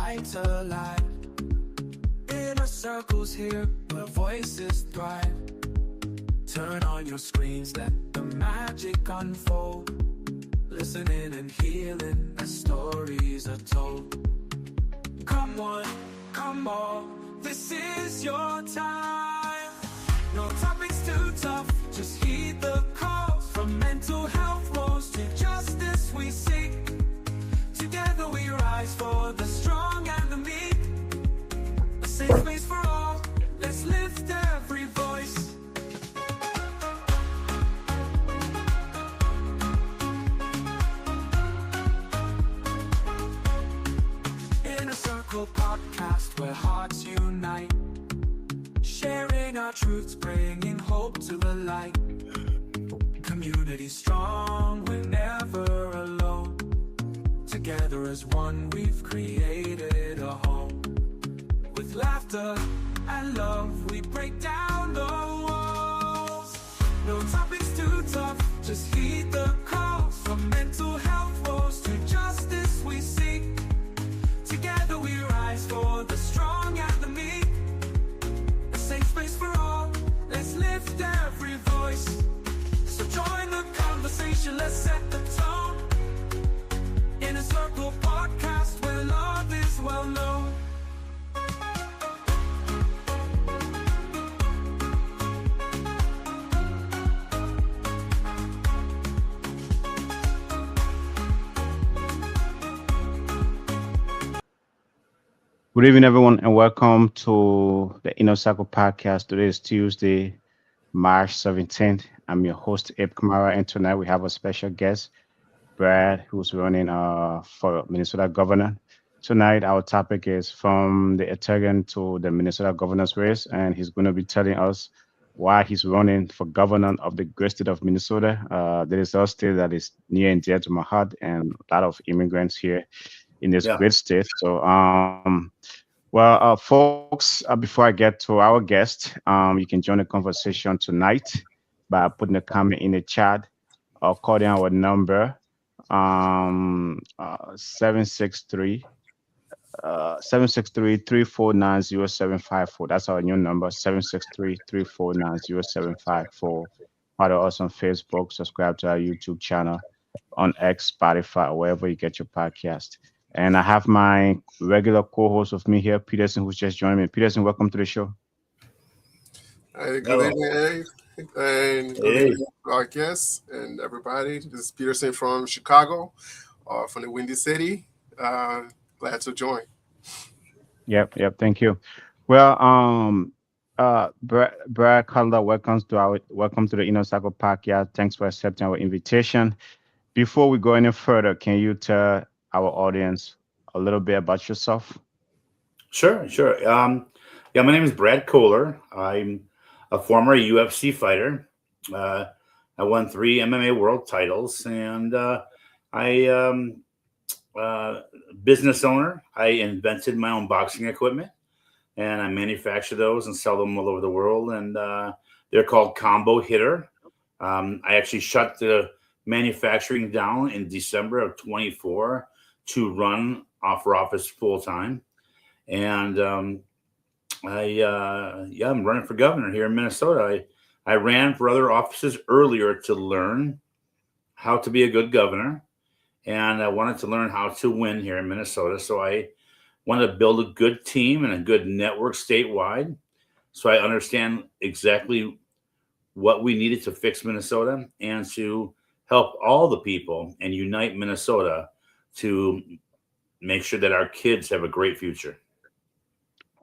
Untitled. Inner circles here where voices thrive. Turn on your screens, let the magic unfold. Listening and healing as stories are told. Come on, come on, this is your time. No topics too tough, just heed the calls. From mental health woes to justice we seek. Together we rise for the strong and the meek. A safe space for all, let's lift every voice. In a circle podcast where hearts unite. Sharing our truths, bringing hope to the light. Community strong, we're never alone. Together as one, we've created a home. With laughter and love, we break down the walls. No topics too tough, just heed the calls. From mental health woes to justice we seek. Together we rise for the strong and the meek. A safe space for all, let's lift every voice. So join the conversation, let's set the tone. In a circle podcast where love is well known. Good evening, everyone, and welcome to the Inner Circle podcast. Today is Tuesday, March 17th. I'm your host, Abe Kamara, and tonight we have a special guest, Brad, who's running for Minnesota governor. Tonight, our topic is from the Octagon to the Minnesota governor's race, and he's going to be telling us why he's running for governor of the great state of Minnesota. There is a state that is near and dear to my heart, and a lot of immigrants here in this great state. So, folks, before I get to our guest, you can join the conversation tonight by putting a comment in the chat or calling our number 763 3490754. That's our new number, 763-349-0754. Follow us on Facebook, subscribe to our YouTube channel, on X, Spotify, or wherever you get your podcast. And I have my regular co-host with me here, Peterson, who's just joined me. Peterson, welcome to the show. Hey, good evening, Abe. And good evening to our guests and everybody. This is Peterson from Chicago, from the Windy City. Glad to join. Yep. Thank you. Well, Brad Kohler, welcome to the Inner Circle podcast. Thanks for accepting our invitation. Before we go any further, can you tell our audience a little bit about yourself? Sure. My name is Brad Kohler. I'm a former UFC fighter. I won 3 MMA world titles, and I business owner. I invented my own boxing equipment, and I manufacture those and sell them all over the world. And they're called Combo Hitter. I actually shut the manufacturing down in December of 24 to run for office full time. And I'm running for governor here in Minnesota. I ran for other offices earlier to learn how to be a good governor, and I wanted to learn how to win here in Minnesota. So I wanted to build a good team and a good network statewide, so I understand exactly what we needed to fix Minnesota and to help all the people and unite Minnesota to make sure that our kids have a great future.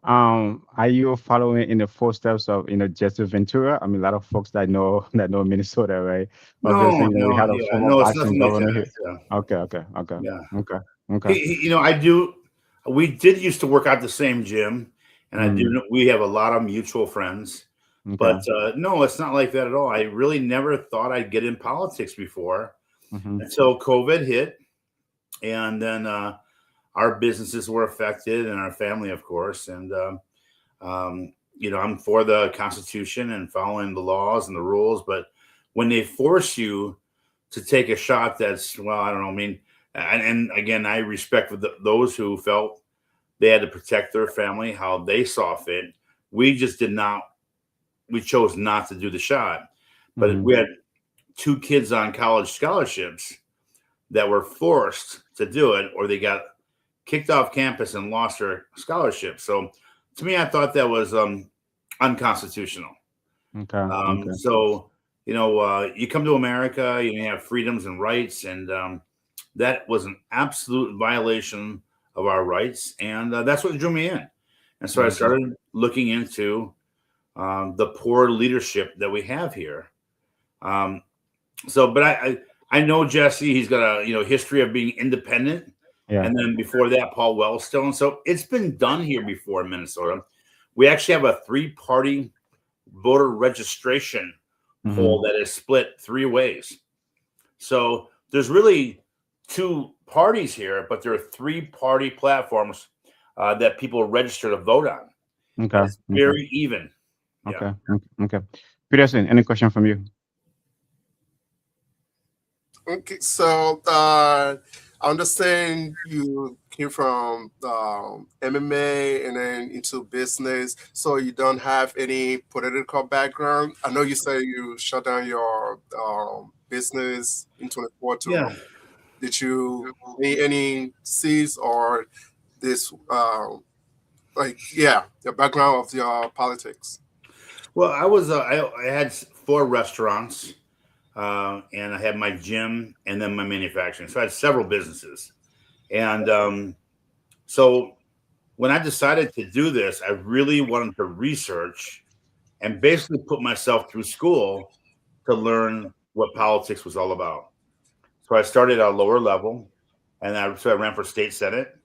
Are you following in the footsteps of Jesse Ventura? I mean, a lot of folks that know Minnesota, right? No, we had a former boxing governor here. Yeah. Okay. Yeah. Okay. I do. We did used to work out the same gym, and I do. We have a lot of mutual friends. Okay. But no, it's not like that at all. I really never thought I'd get in politics before until COVID hit, and then our businesses were affected, and our family, of course. And I'm for the Constitution and following the laws and the rules, but when they force you to take a shot, that's, well, I don't know. I mean, and again, I respect those who felt They had to protect their family how they saw fit. We just did not. We chose not to do the shot, but we had 2 kids on college scholarships that were forced to do it, or they got kicked off campus and lost their scholarship. So to me, I thought that was unconstitutional. Okay. So, you come to America, you have freedoms and rights, and that was an absolute violation of our rights. And that's what drew me in. And so I started looking into the poor leadership that we have here. But I know Jesse, he's got a, history of being independent. Yeah. And then before that, Paul Wellstone. So it's been done here before in Minnesota. We actually have a 3-party voter registration poll that is split 3 ways. So there's really 2 parties here, but there are 3-party platforms that people register to vote on. Okay. It's very even. Okay. Peterson, any question from you? Okay, so I understand you came from MMA and then into business, so you don't have any political background. I know you say you shut down your business in 24 to. Yeah. Did you make any seeds or this the background of your politics? Well, I was I had 4 restaurants. And I had my gym and then my manufacturing. So I had several businesses. And so when I decided to do this, I really wanted to research and basically put myself through school to learn what politics was all about. So I started at a lower level, and I ran for state senate.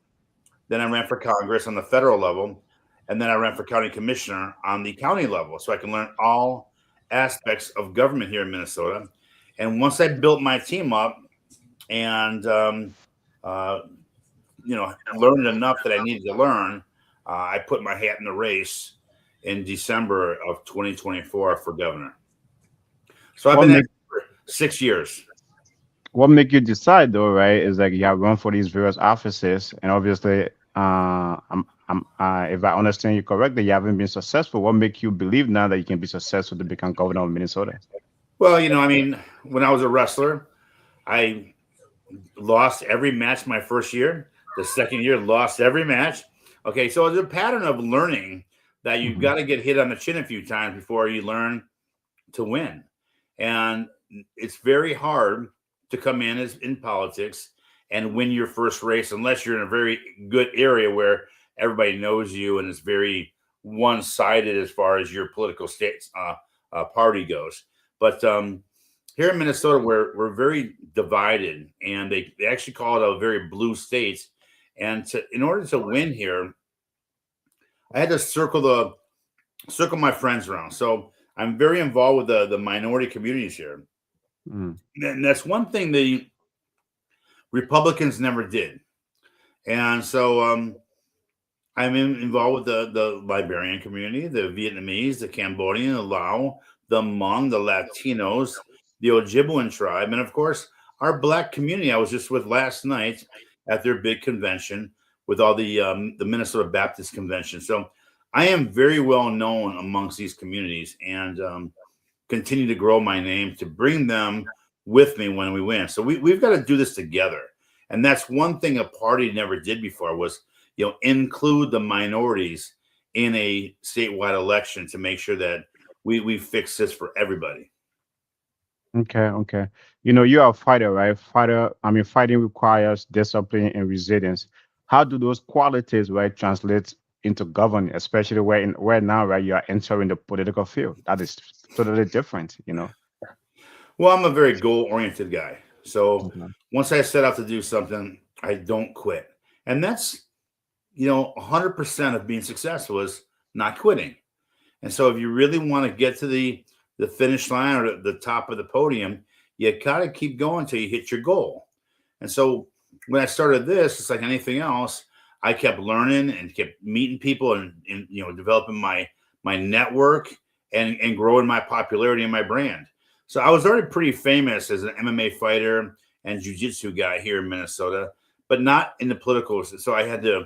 Then I ran for Congress on the federal level, and then I ran for county commissioner on the county level. So I can learn all aspects of government here in Minnesota. And once I built my team up and, learned enough that I needed to learn, I put my hat in the race in December of 2024 for governor. So I've been at it for 6 years. What make you decide, though, right, is like you have run for these various offices, and obviously, if I understand you correctly, you haven't been successful. What makes you believe now that you can be successful to become governor of Minnesota? Well, when I was a wrestler, I lost every match my first year. The second year, lost every match. Okay, so it's a pattern of learning that you've got to get hit on the chin a few times before you learn to win. And it's very hard to come in politics and win your first race unless you're in a very good area where everybody knows you and it's very one-sided as far as your political party goes. But here in Minnesota, we're very divided, and they actually call it a very blue state. And in order to win here, I had to circle my friends around. So I'm very involved with the minority communities here. And that's one thing the Republicans never did. And so I'm involved with the Liberian community, the Vietnamese, the Cambodian, the Lao, the Hmong, the Latinos, the Ojibwe tribe, and of course, our Black community I was just with last night at their big convention with all the Minnesota Baptist Convention. So I am very well known amongst these communities and continue to grow my name to bring them with me when we win. So we've got to do this together. And that's one thing a party never did before was, include the minorities in a statewide election to make sure that we fix this for everybody. Okay. You are a fighter, right? Fighting requires discipline and resilience. How do those qualities, right, translate into governing, especially where now, right, you are entering the political field? That is totally different, Well, I'm a very goal-oriented guy. So once I set out to do something, I don't quit. And that's, 100% of being successful is not quitting. And so if you really want to get to the finish line or the top of the podium, you got to keep going until you hit your goal. And so when I started this, it's like anything else. I kept learning and kept meeting people and developing my network and growing my popularity and my brand. So I was already pretty famous as an MMA fighter and jiu-jitsu guy here in Minnesota, but not in the political. So I had to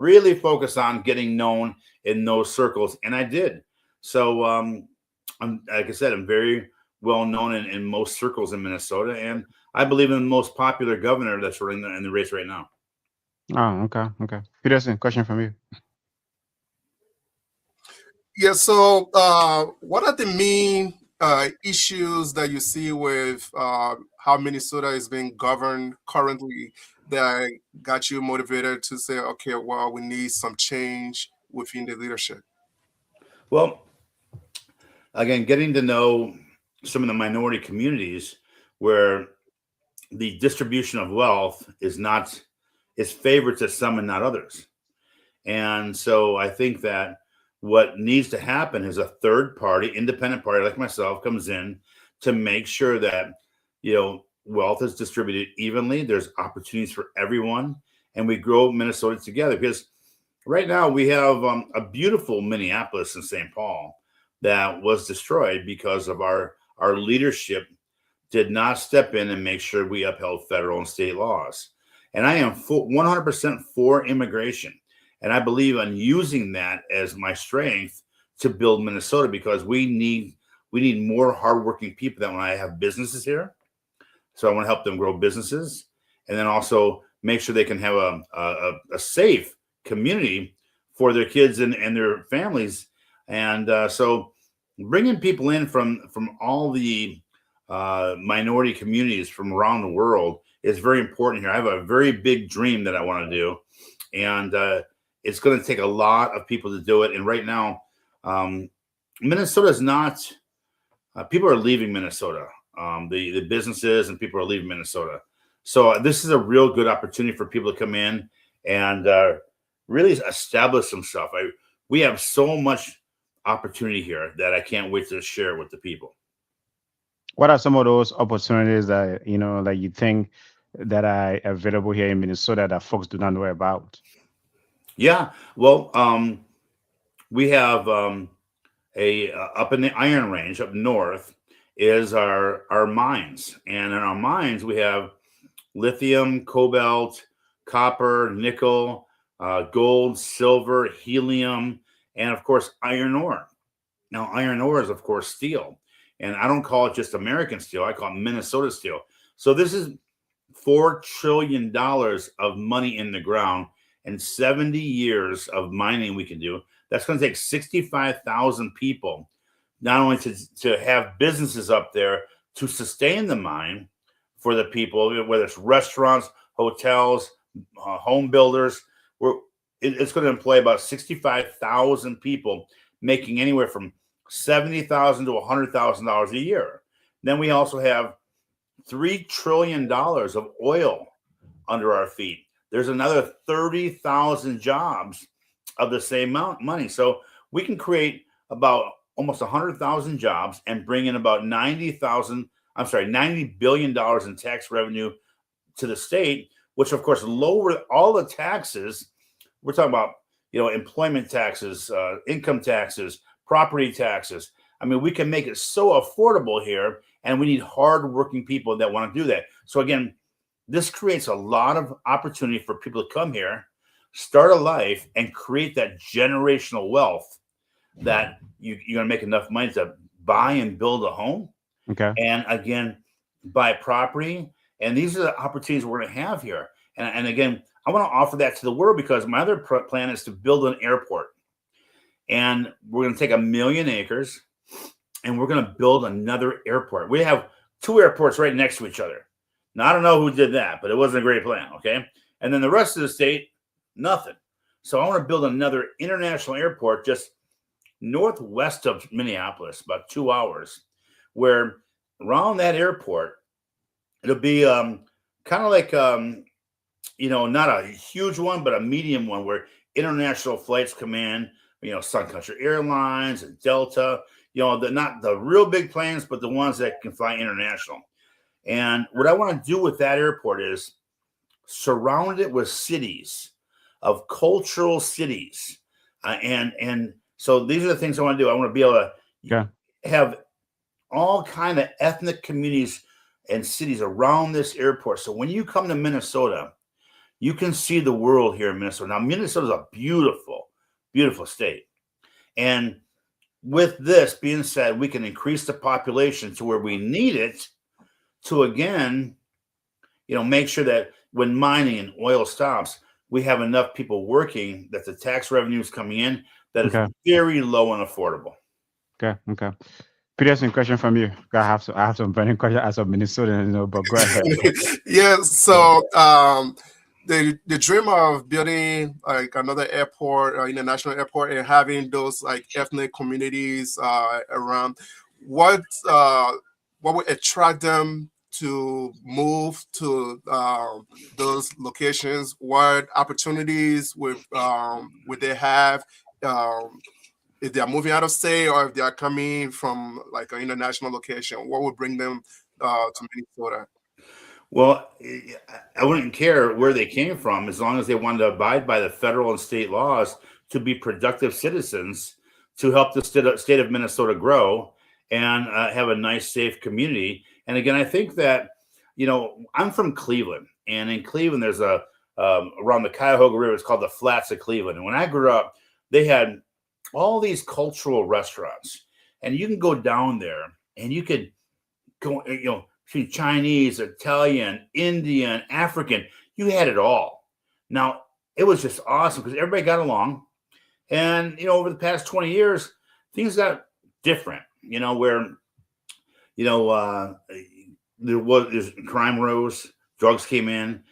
really focus on getting known in those circles, and I did. So, I'm, like I said, I'm very well known in most circles in Minnesota, and I believe in the most popular governor that's running in the race right now. Oh, okay. Peterson, question from you. Yeah. So, what are the main issues that you see with how Minnesota is being governed currently that got you motivated to say, okay, well, we need some change within the leadership? Well, again, getting to know some of the minority communities where the distribution of wealth is favored to some and not others. And so I think that what needs to happen is a third party, independent party like myself comes in to make sure that, wealth is distributed evenly. There's opportunities for everyone, and we grow Minnesota together. Because right now we have a beautiful Minneapolis and St. Paul that was destroyed because of our leadership did not step in and make sure we upheld federal and state laws. And I am 100% for immigration. And I believe on using that as my strength to build Minnesota, because we need more hardworking people that when I have businesses here. So I want to help them grow businesses, and then also make sure they can have a safe community for their kids and their families. And so bringing people in from all the minority communities from around the world is very important here. I have a very big dream that I want to do, and it's going to take a lot of people to do it. And right now, Minnesota is not. People are leaving Minnesota. The businesses and people are leaving Minnesota. So this is a real good opportunity for people to come in and really establish themselves. We have so much opportunity here that I can't wait to share with the people. What are some of those opportunities that that you think that are available here in Minnesota that folks do not know about? Yeah, well, we have up in the Iron Range up north is our mines, and in our mines we have lithium, cobalt, copper, nickel, gold, silver, helium, and of course iron ore. Now, iron ore is of course steel, and I don't call it just American steel. I call it Minnesota steel. So this is $4 trillion of money in the ground and 70 years of mining we can do. That's going to take 65,000 people, not only to have businesses up there to sustain the mine for the people, whether it's restaurants, hotels, home builders. It's going to employ about 65,000 people, making anywhere from $70,000 to $100,000 a year. Then we also have $3 trillion of oil under our feet. There's another 30,000 jobs of the same amount of money. So we can create about almost 100,000 jobs and bring in about $90 billion in tax revenue to the state, which of course lower all the taxes. We're talking about, employment taxes, income taxes, property taxes. I mean, we can make it so affordable here, and we need hardworking people that want to do that. So again, this creates a lot of opportunity for people to come here, start a life, and create that generational wealth that you're going to make enough money to buy and build a home. Okay. And again, buy property. And these are the opportunities we're going to have here. And again, I want to offer that to the world, because my other plan is to build an airport. And we're going to take 1 million acres and we're going to build another airport. We have 2 airports right next to each other. Now, I don't know who did that, but it wasn't a great plan. Okay. And then the rest of the state, nothing. So I want to build another international airport just northwest of Minneapolis, about 2 hours, where around that airport, it'll be kind of like, not a huge one, but a medium one where international flights come in, Sun Country Airlines and Delta, not the real big planes, but the ones that can fly international. And what I want to do with that airport is surround it with cities, of cultural cities. And so these are the things I want to do. I want to be able to have all kind of ethnic communities and cities around this airport. So when you come to Minnesota, you can see the world here in Minnesota. Now, Minnesota is a beautiful, beautiful state. And with this being said, we can increase the population to where we need it to, again, make sure that when mining and oil stops, we have enough people working, that the tax revenue is coming in that is very low and affordable. Okay. Peterson, question from you. I have some burning questions as a Minnesotan, but go ahead. Yeah. So the dream of building like another airport, international airport, and having those like ethnic communities around, what would attract them to move to those locations? What opportunities would they have? If they are moving out of state, or if they are coming from like an international location, what would bring them to Minnesota? Well, I wouldn't care where they came from, as long as they wanted to abide by the federal and state laws to be productive citizens, to help the state of Minnesota grow and have a nice, safe community. And again, I think that, I'm from Cleveland, and in Cleveland, there's around the Cuyahoga River, it's called the Flats of Cleveland. And when I grew up, they had all these cultural restaurants, and you can go down there and you could go, see Chinese, Italian, Indian, African. You had it all. Now, it was just awesome because everybody got along. And, over the past 20 years, things got different, where, there's crime rose, drugs came in.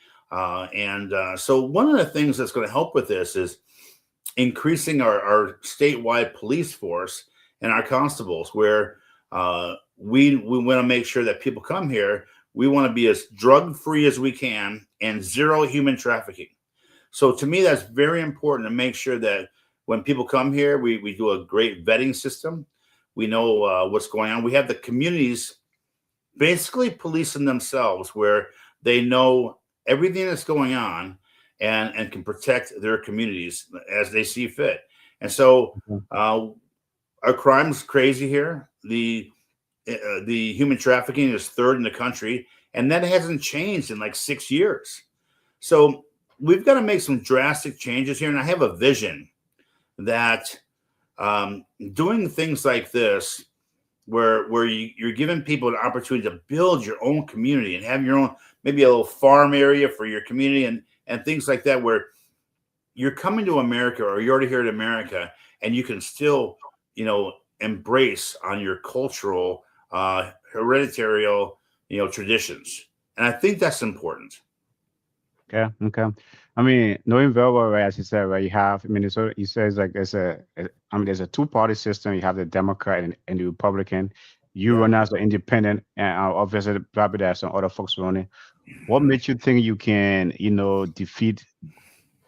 So one of the things that's going to help with this is increasing our statewide police force and our constables, where we want to make sure that people come here. We want to be as drug-free as we can and zero human trafficking. So to me, that's very important to make sure that when people come here, we do a great vetting system. We know what's going on. We have the communities basically policing themselves, where they know everything that's going on and can protect their communities as they see fit. And so our crime's crazy here. The human trafficking is third in the country, and that hasn't changed in like 6 years. So we've got to make some drastic changes here. And I have a vision that doing things like this, where you're giving people an opportunity to build your own community and have your own, maybe a little farm area for your community and things like that, where you're coming to America, or you're already here in America, and you can still, embrace on your cultural, hereditary, traditions. And I think that's important. Okay. I mean, knowing very well, right, as you said, right, you have Minnesota. You say it's like there's a two-party system. You have the Democrat and the Republican. You run as an independent, and obviously probably there are some other folks running. What makes you think you can, defeat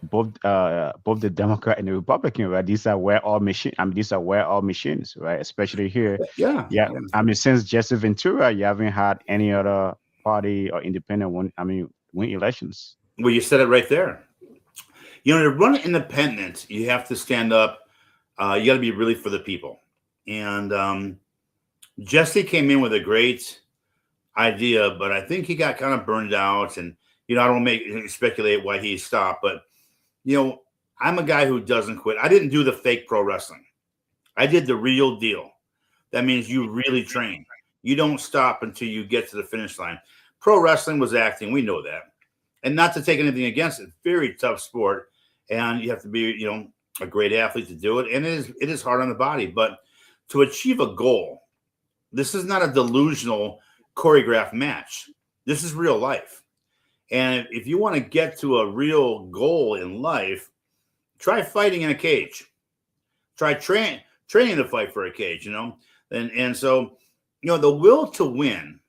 both the Democrat and the Republican, right? These are where all machines, right? Especially here. Yeah. I mean, since Jesse Ventura, you haven't had any other party or independent win elections. Well, you said it right there. To run independent, you have to stand up. You got to be really for the people. And Jesse came in with a great idea, but I think he got kind of burned out. And I don't want to speculate why he stopped, but I'm a guy who doesn't quit. I didn't do the fake pro wrestling. I did the real deal. That means you really train. You don't stop until you get to the finish line. Pro wrestling was acting. We know that. And not to take anything against it, very tough sport. And you have to be, a great athlete to do it. And it is hard on the body. But to achieve a goal, this is not a delusional choreographed match. This is real life. And if you want to get to a real goal in life, try fighting in a cage. Try training to fight for a cage, And so, the will to win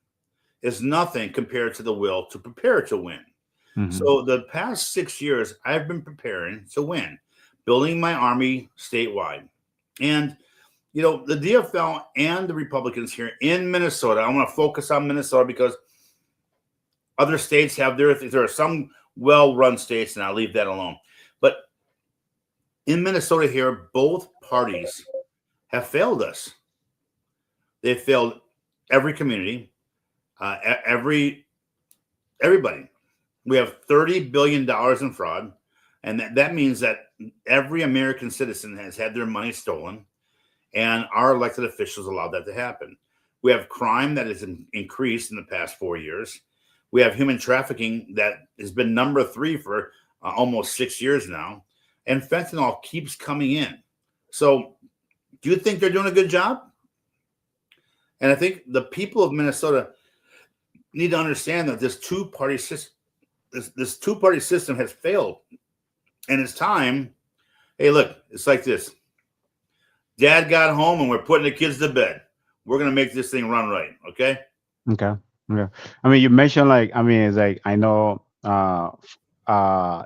is nothing compared to the will to prepare to win. Mm-hmm. So the past 6 years, I've been preparing to win, building my army statewide. And, the DFL and the Republicans here in Minnesota, I want to focus on Minnesota because other states have there are some well-run states, and I'll leave that alone. But in Minnesota here, both parties have failed us. They've failed every community, everybody. We have $30 billion in fraud. And that means that every American citizen has had their money stolen, and our elected officials allowed that to happen. We have crime that has increased in the past 4 years. We have human trafficking that has been number 3 for almost 6 years now. And fentanyl keeps coming in. So do you think they're doing a good job? And I think the people of Minnesota need to understand that this two-party system, this two-party system has failed. And it's time. Hey, look, it's like this. Dad got home and we're putting the kids to bed. We're going to make this thing run right. Okay. Okay. Yeah. I mean, you mentioned it's like I know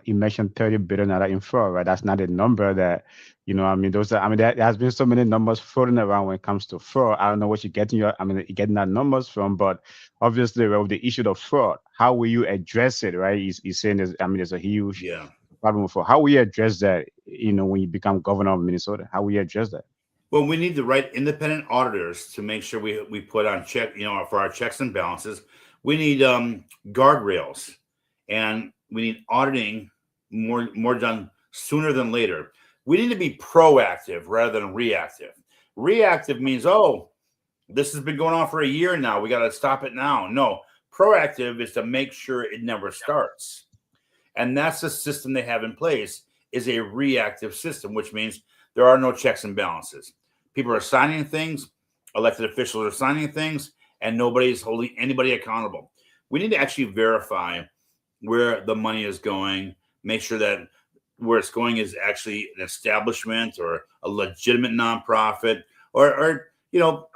you mentioned $30 billion in fraud, right? That's not a number that, those are, there has been so many numbers floating around when it comes to fraud. I don't know what you're getting you're getting that numbers from, but obviously with the issue of fraud, how will you address it, right? He's saying there's a huge problem with fraud. How will you address that, when you become governor of Minnesota? How will you address that? Well, we need the right independent auditors to make sure we put on check, for our checks and balances. We need guardrails, and we need auditing more done sooner than later. We need to be proactive rather than reactive. Reactive means, this has been going on for a year now. We got to stop it now. No, proactive is to make sure it never starts. And that's the system they have in place, is a reactive system, which means there are no checks and balances. People are signing things, elected officials are signing things, and nobody's holding anybody accountable. We need to actually verify where the money is going, make sure that where it's going is actually an establishment or a legitimate nonprofit, or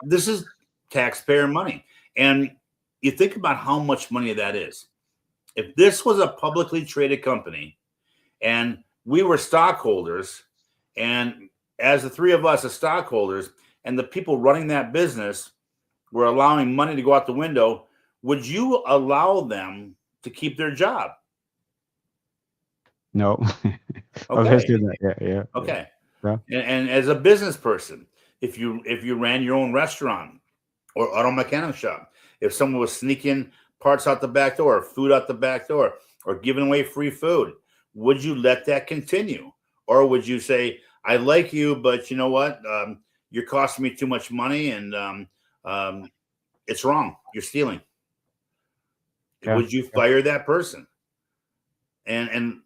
this is taxpayer money. And you think about how much money that is. If this was a publicly traded company and we were stockholders, and as the three of us as stockholders and the people running that business were allowing money to go out the window, would you allow them to keep their job? No. Okay. Yeah. Okay. Yeah. And as a business person, if you ran your own restaurant or auto mechanic shop, if someone was sneaking parts out the back door, or food out the back door, or giving away free food, would you let that continue? Or would you say, I like you, but you know what? You're costing me too much money, and it's wrong. You're stealing. Yeah. Would you fire that person? And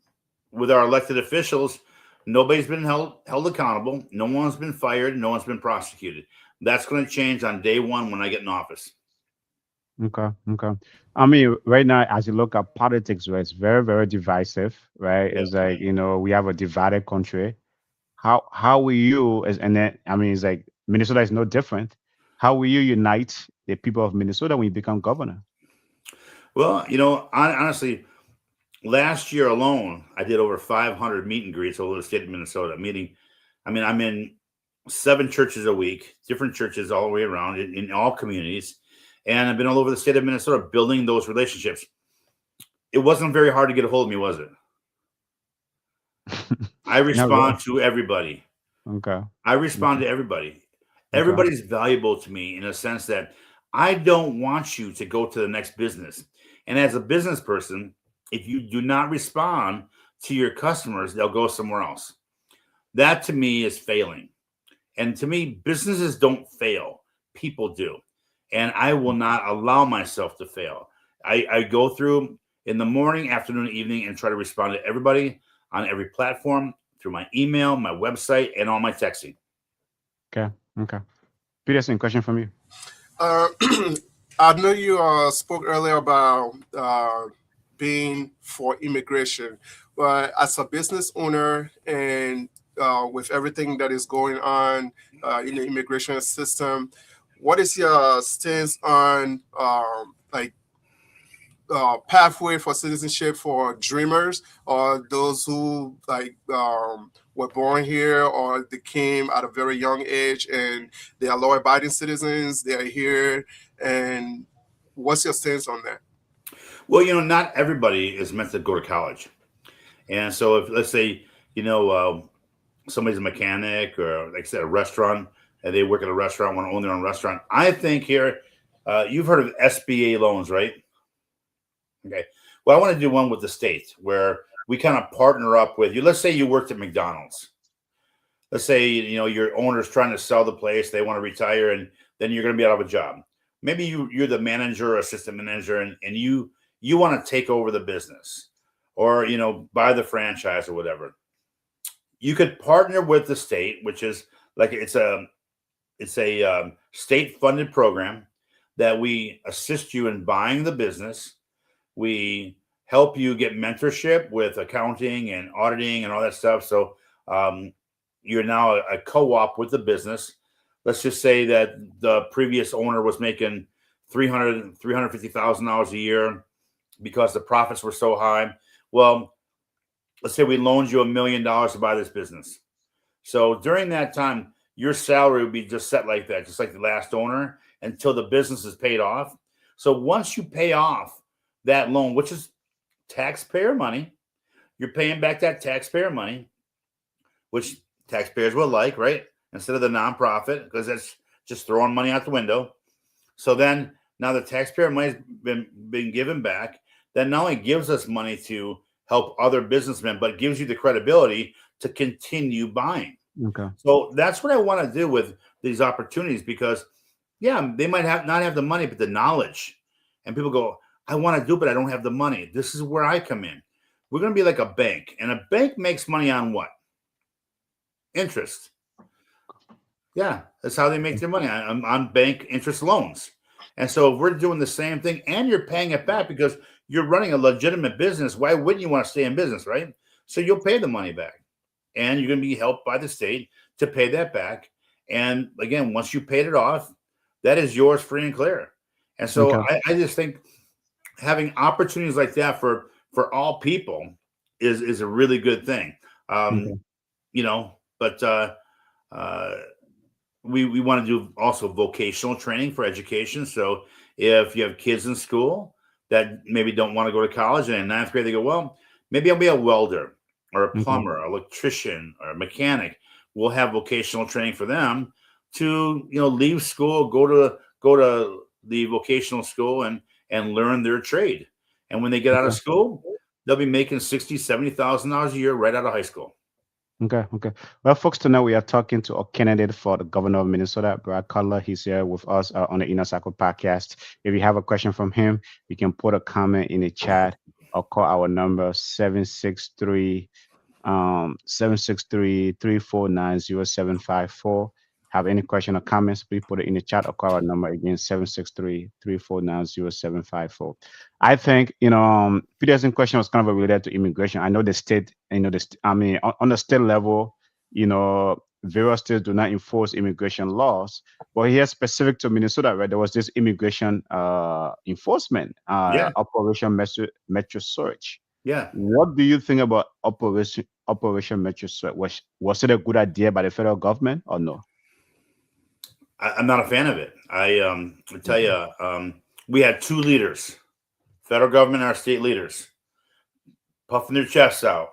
with our elected officials, nobody's been held accountable. No one's been fired. No one's been prosecuted. That's going to change on day one when I get in office. Okay. Right now, as you look at politics, right, it's very, very divisive, right? Yeah. It's like, we have a divided country. How will you, it's like Minnesota is no different. How will you unite the people of Minnesota when you become governor? Well, honestly, last year alone, I did over 500 meet and greets over the state of Minnesota. I'm in 7 churches a week, different churches all the way around in all communities. And I've been all over the state of Minnesota building those relationships. It wasn't very hard to get a hold of me, was it? I respond to everybody. Okay. I respond to everybody. Okay. Everybody's valuable to me in a sense that I don't want you to go to the next business. And as a business person, if you do not respond to your customers, they'll go somewhere else. That to me is failing. And to me, businesses don't fail. People do. And I will not allow myself to fail. I go through in the morning, afternoon, evening, and try to respond to everybody on every platform through my email, my website, and all my texting. Okay. Peterson, question from you. I know you spoke earlier about being for immigration, but as a business owner and with everything that is going on in the immigration system, what is your stance on pathway for citizenship for dreamers or those who were born here or they came at a very young age and they are law-abiding citizens, they are here, and what's your stance on that? Well, not everybody is meant to go to college. And so if, let's say, somebody's a mechanic or, like I said, a restaurant, and they work at a restaurant, want to own their own restaurant. I think here, you've heard of SBA loans, right? Okay. Well, I want to do one with the state where we kind of partner up with you. Let's say you worked at McDonald's. Let's say, your owner's trying to sell the place. They want to retire, and then you're going to be out of a job. Maybe you're the manager or assistant manager, and you want to take over the business or, buy the franchise or whatever. You could partner with the state, which is like it's a state-funded program that we assist you in buying the business. We help you get mentorship with accounting and auditing and all that stuff. So you're now a co-op with the business. Let's just say that the previous owner was making $350,000 a year because the profits were so high. Well, let's say we loaned you $1 million to buy this business. So during that time, your salary would be just set like that, just like the last owner, until the business is paid off. So once you pay off that loan, which is taxpayer money, you're paying back that taxpayer money, which taxpayers will like, right? Instead of the nonprofit, because that's just throwing money out the window. So then now the taxpayer money's been given back. That not only gives us money to help other businessmen, but gives you the credibility to continue buying. Okay. So that's what I want to do with these opportunities, because they might not have the money, but the knowledge. And people go, I want to do it, but I don't have the money. This is where I come in. We're going to be like a bank, and a bank makes money on what? Interest. Yeah, that's how they make their money, on bank interest loans. And so if we're doing the same thing and you're paying it back because you're running a legitimate business, why wouldn't you want to stay in business, right? So you'll pay the money back, and you're going to be helped by the state to pay that back. And again, once you paid it off, that is yours free and clear. And so I just think having opportunities like that for all people is a really good thing. But we want to do also vocational training for education. So if you have kids in school that maybe don't want to go to college, and in ninth grade they go, well, maybe I'll be a welder or a plumber, or electrician, or a mechanic. We'll have vocational training for them to, leave school, go to the vocational school and learn their trade. And when they get out of school, they'll be making $60,000, $70,000 a year right out of high school. Okay. Well, folks, tonight we are talking to a candidate for the governor of Minnesota, Brad Kohler. He's here with us on the Inner Circle podcast. If you have a question from him, you can put a comment in the chat or call our number 763-349-0754. Have any question or comments, please put it in the chat or call our number again, 763-349-0754. I think, Peterson's question was kind of related to immigration. I know the state, on the state level, various states do not enforce immigration laws, but here specific to Minnesota, right, there was this immigration enforcement, Operation Metro Search. Yeah. What do you think about Operation Metro Search? Was it a good idea by the federal government or no? I'm not a fan of it. I tell you, we had two leaders, federal government and our state leaders, puffing their chests out.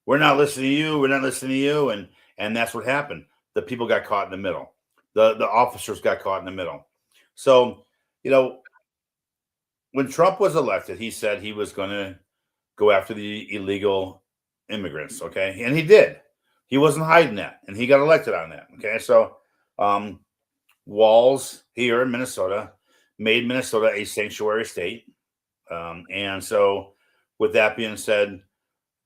We're not listening to you. We're not listening to you. And that's what happened. The people got caught in the middle. The officers got caught in the middle. So, when Trump was elected, he said he was going to go after the illegal immigrants. Okay. And he did. He wasn't hiding that. And he got elected on that. Okay. So, Walz here in Minnesota made Minnesota a sanctuary state. And so with that being said,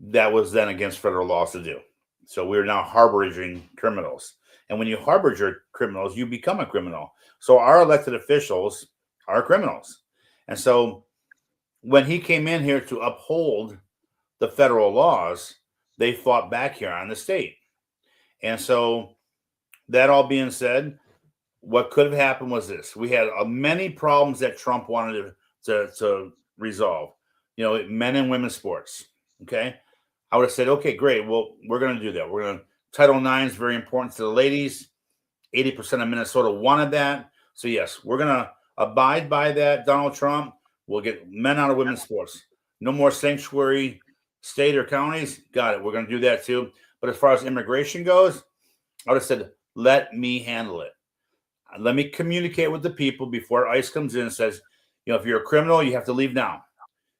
that was then against federal laws to do. So we're now harboring criminals. And when you harbor your criminals, you become a criminal. So our elected officials are criminals. And so when he came in here to uphold the federal laws, they fought back here on the state. And so that all being said, what could have happened was this. We had many problems that Trump wanted to resolve, men and women's sports. Okay. I would have said, okay, great. Well, we're going to do that. We're going to Title IX is very important to the ladies. 80% of Minnesota wanted that. So yes, we're going to abide by that. Donald Trump will get men out of women's sports. No more sanctuary state or counties. Got it. We're going to do that too. But as far as immigration goes, I would have said, let me handle it. Let me communicate with the people before ICE comes in and says, if you're a criminal, you have to leave now.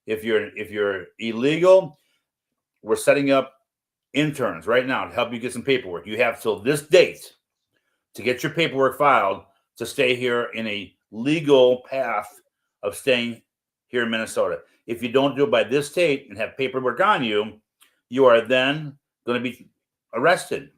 If you're illegal, we're setting up interns right now to help you get some paperwork. You have till this date to get your paperwork filed to stay here in a legal path of staying here in Minnesota. If you don't do it by this date and have paperwork on you, you are then going to be arrested.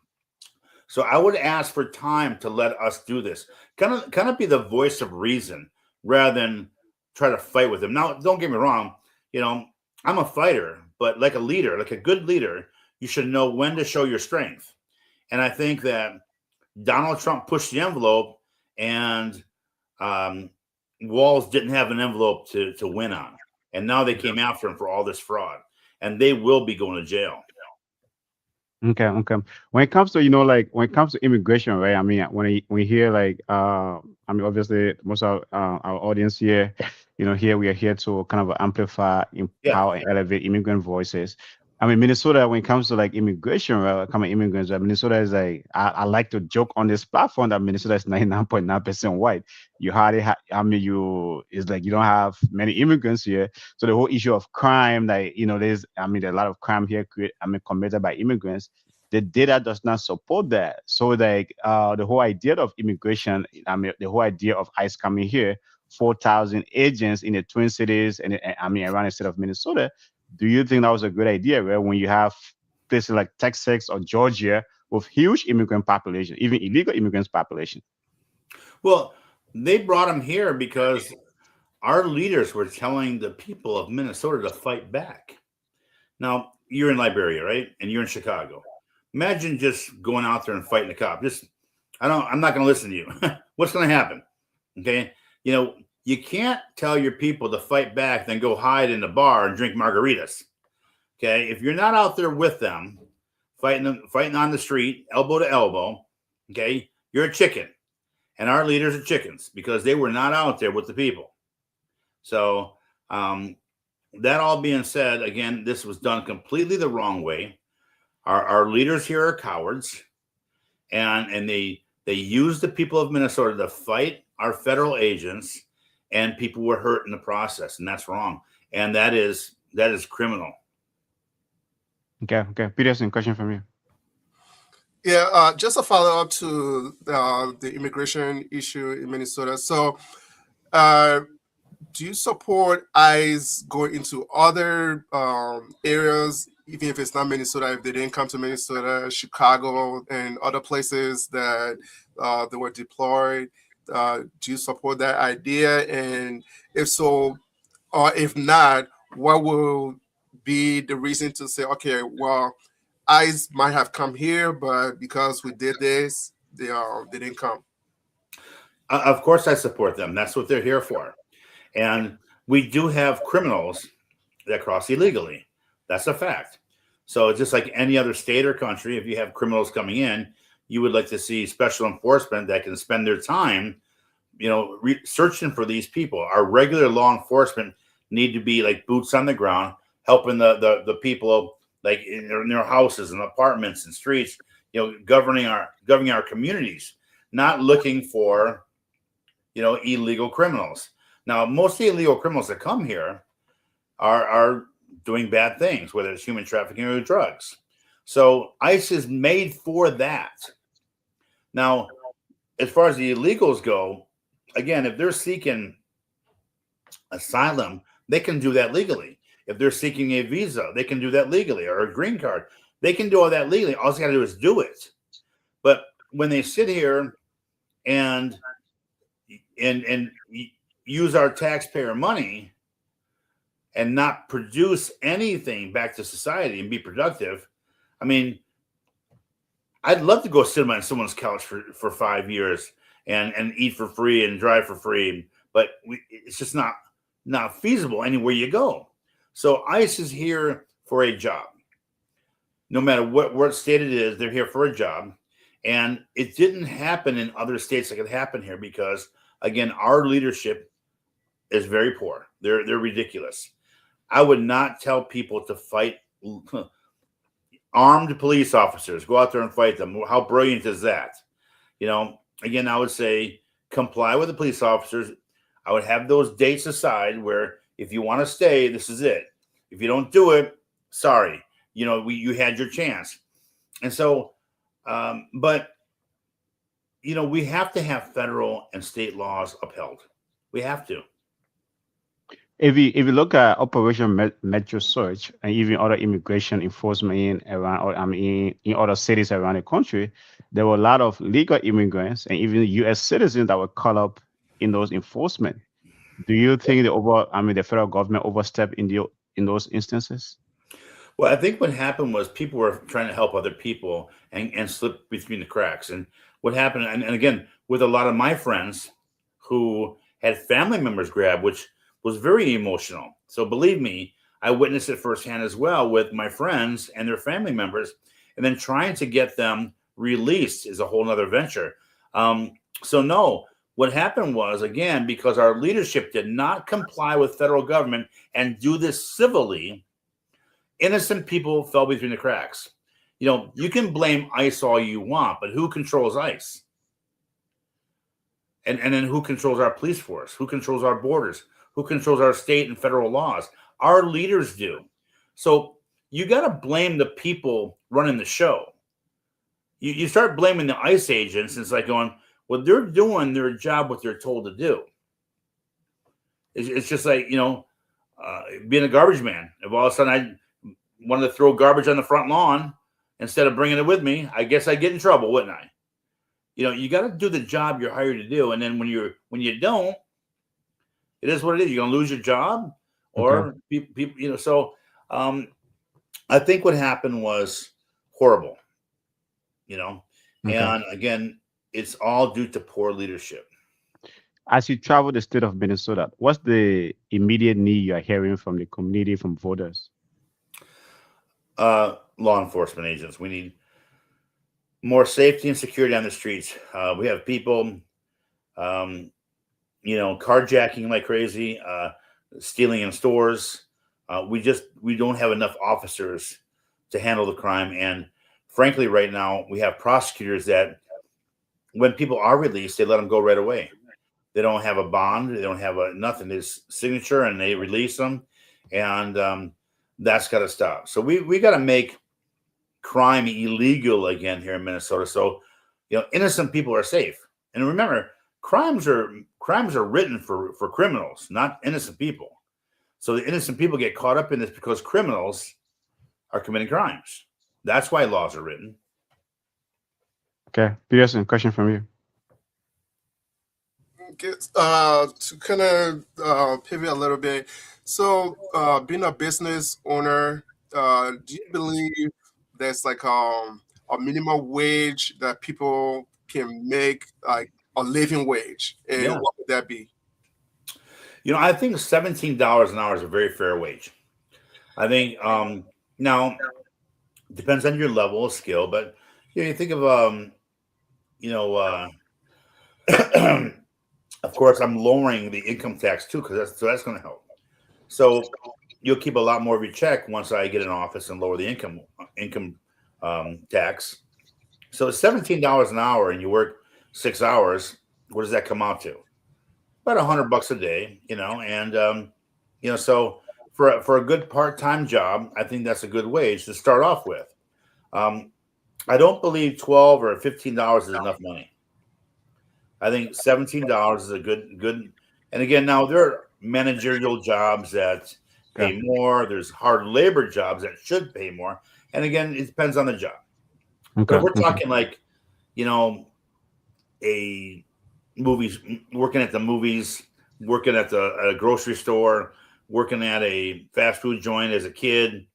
So I would ask for time to let us do this. Kind of be the voice of reason rather than try to fight with them. Now, don't get me wrong. I'm a fighter, but like a leader, like a good leader, you should know when to show your strength. And I think that Donald Trump pushed the envelope, and Walz didn't have an envelope to win on. And now they came after him for all this fraud, and they will be going to jail. Okay. When it comes to, when it comes to immigration, right? I mean, when we hear obviously most of our audience here, here we are here to kind of amplify, empower, and elevate immigrant voices. I mean, Minnesota, when it comes to like immigration, right, coming immigrants, right, Minnesota is like, I like to joke on this platform that Minnesota is 99.9% white. You hardly it's like you don't have many immigrants here. So the whole issue of crime, like, there's a lot of crime here committed by immigrants. The data does not support that. So like the whole idea of immigration, the whole idea of ICE coming here, 4,000 agents in the Twin Cities and around the state of Minnesota. Do you think that was a good idea, right? When you have places like Texas or Georgia with huge immigrant population, even illegal immigrants population? Well, they brought them here because our leaders were telling the people of Minnesota to fight back. Now, you're in Liberia, right? And you're in Chicago. Imagine just going out there and fighting a cop. I'm not going to listen to you. What's going to happen? Okay. You can't tell your people to fight back, then go hide in the bar and drink margaritas. Okay. If you're not out there with them, fighting on the street, elbow to elbow, okay, you're a chicken. And our leaders are chickens because they were not out there with the people. So that all being said, again, this was done completely the wrong way. Our leaders here are cowards, and they use the people of Minnesota to fight our federal agents, and people were hurt in the process, and that's wrong. And that is criminal. Okay. Peterson, question from you. Yeah, just a follow-up to the immigration issue in Minnesota. So do you support ICE going into other areas, even if it's not Minnesota, if they didn't come to Minnesota, Chicago, and other places that they were deployed? Do you support that idea? And if so, or if not, what will be the reason to say, okay, well, ICE might have come here, but because we did this, they didn't come? Of course, I support them. That's what they're here for. And we do have criminals that cross illegally. That's a fact. So just like any other state or country, if you have criminals coming in, you would like to see special enforcement that can spend their time, searching for these people. Our regular law enforcement need to be like boots on the ground, helping the people like in their houses and apartments and streets, governing our communities, not looking for, illegal criminals. Now, most of the illegal criminals that come here are doing bad things, whether it's human trafficking or drugs. So ICE is made for that. Now, as far as the illegals go, again, if they're seeking asylum, they can do that legally. If they're seeking a visa, they can do that legally, or a green card. They can do all that legally. All they got to do is do it. But when they sit here and use our taxpayer money and not produce anything back to society and be productive, I mean, I'd love to go sit on someone's couch for 5 years and eat for free and drive for free, but it's just not feasible anywhere you go. So ICE is here for a job. No matter what state it is, they're here for a job. And it didn't happen in other states like it happened here because, again, our leadership is very poor. They're ridiculous. I would not tell people to fight armed police officers. Go out there and fight them. How brilliant is that? Again, I would say comply with the police officers. I would have those dates aside where If you want to stay, this is it. If you don't do it, sorry. You had your chance. And so, but we have to have federal and state laws upheld. We have to. If you look at Operation Metro Search and even other immigration enforcement in other cities around the country, there were a lot of legal immigrants and even U.S. citizens that were caught up in those enforcement. Do you think the federal government overstepped in those instances? Well, I think what happened was people were trying to help other people and slip between the cracks. And what happened, and again, with a lot of my friends who had family members grabbed, which was very emotional. So believe me, I witnessed it firsthand as well with my friends and their family members. And then trying to get them released is a whole nother venture. So no, what happened was, again, because our leadership did not comply with federal government and do this civilly, innocent people fell between the cracks. You can blame ICE all you want, but who controls ICE? And then who controls our police force? Who controls our borders? Who controls our state and federal laws? Our leaders do. So you got to blame the people running the show. You start blaming the ICE agents, and it's like going, well, they're doing their job, what they're told to do. It's just like, being a garbage man. If all of a sudden I wanted to throw garbage on the front lawn instead of bringing it with me, I guess I'd get in trouble, wouldn't I? You got to do the job you're hired to do. And then when you don't, it is what it is. You're going to lose your job, or people. So I think what happened was horrible. And again, it's all due to poor leadership. As you travel the state of Minnesota, what's the immediate need you are hearing from the community, from voters? Law enforcement agents. We need more safety and security on the streets. We have people, carjacking like crazy, stealing in stores. We don't have enough officers to handle the crime. And frankly, right now, we have prosecutors that when people are released, they let them go right away. They don't have a bond. They don't have nothing. There's signature, and they release them. And that's got to stop. So we got to make crime illegal again here in Minnesota. So, innocent people are safe. And remember, crimes are written for criminals, not innocent people. So the innocent people get caught up in this because criminals are committing crimes. That's why laws are written. Okay, Peterson, question from you. To kind of pivot a little bit. So, being a business owner, do you believe there's like a minimum wage that people can make, like a living wage? And what would that be? I think $17 an hour is a very fair wage. I think now it depends on your level of skill, but you think of of course, I'm lowering the income tax too, because that's going to help. So you'll keep a lot more of your check once I get in office and lower the income tax. So $17 an hour, and you work 6 hours. What does that come out to? About $100 a day, and so for a good part-time job, I think that's a good wage to start off with. I don't believe $12 or $15 is enough money. I think $17 is a good. And again, now there are managerial jobs that pay more. There's hard labor jobs that should pay more. And again, it depends on the job. But if we're talking like, a movies, working at the movies, working at a grocery store, working at a fast food joint as a kid,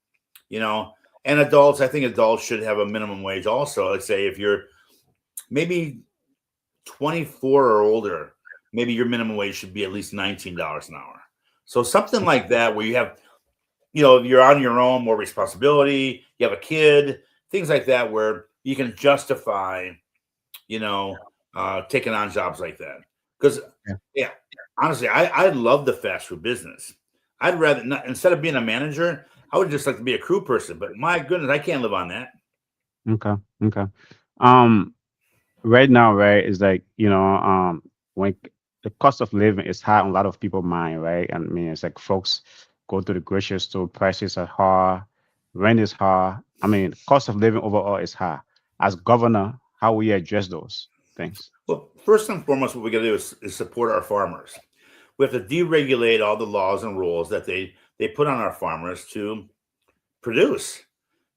and adults, I think adults should have a minimum wage also. Let's say if you're maybe 24 or older, maybe your minimum wage should be at least $19 an hour. So something like that, where you have, you're on your own, more responsibility, you have a kid, things like that, where you can justify, taking on jobs like that. Because, honestly, I love the fast food business. I'd rather not, instead of being a manager, I would just like to be a crew person. But my goodness, I can't live on that. Okay. Right now, right, is like, when the cost of living is high on a lot of people's mind, right? I mean, it's like folks go to the grocery store, prices are high, rent is high. I mean, cost of living overall is high. As governor, how we address those things? Well, first and foremost, what we got to do is support our farmers. We have to deregulate all the laws and rules that they put on our farmers to produce.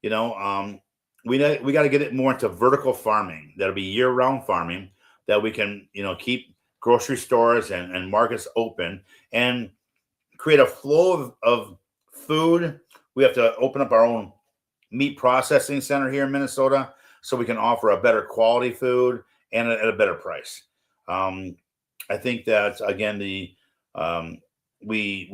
You know, we got to get it more into vertical farming. That'll be year-round farming that we can, you know, keep grocery stores and markets open and create a flow of food. We have to open up our own meat processing center here in Minnesota so we can offer a better quality food and at a better price. I think that again, we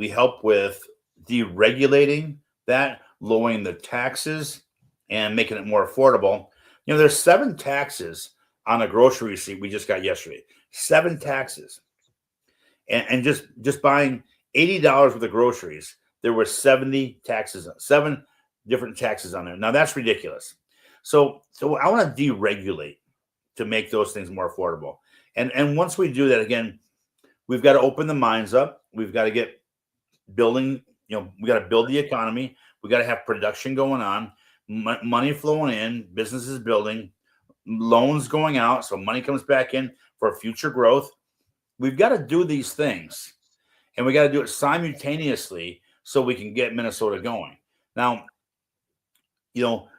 help with deregulating that, lowering the taxes and making it more affordable. You know, there's 7 taxes on a grocery receipt we just got yesterday. 7 taxes, and just buying $80 worth of groceries, there were 70 taxes, 7 different taxes on there. Now that's ridiculous. So I want to deregulate to make those things more affordable. And once we do that, again, we've got to open the minds up. We've got to get building. You know, we got to build the economy. We got to have production going on, money flowing in, businesses building, loans going out, so money comes back in for future growth. We've got to do these things, and we got to do it simultaneously so we can get Minnesota going. Now, you know,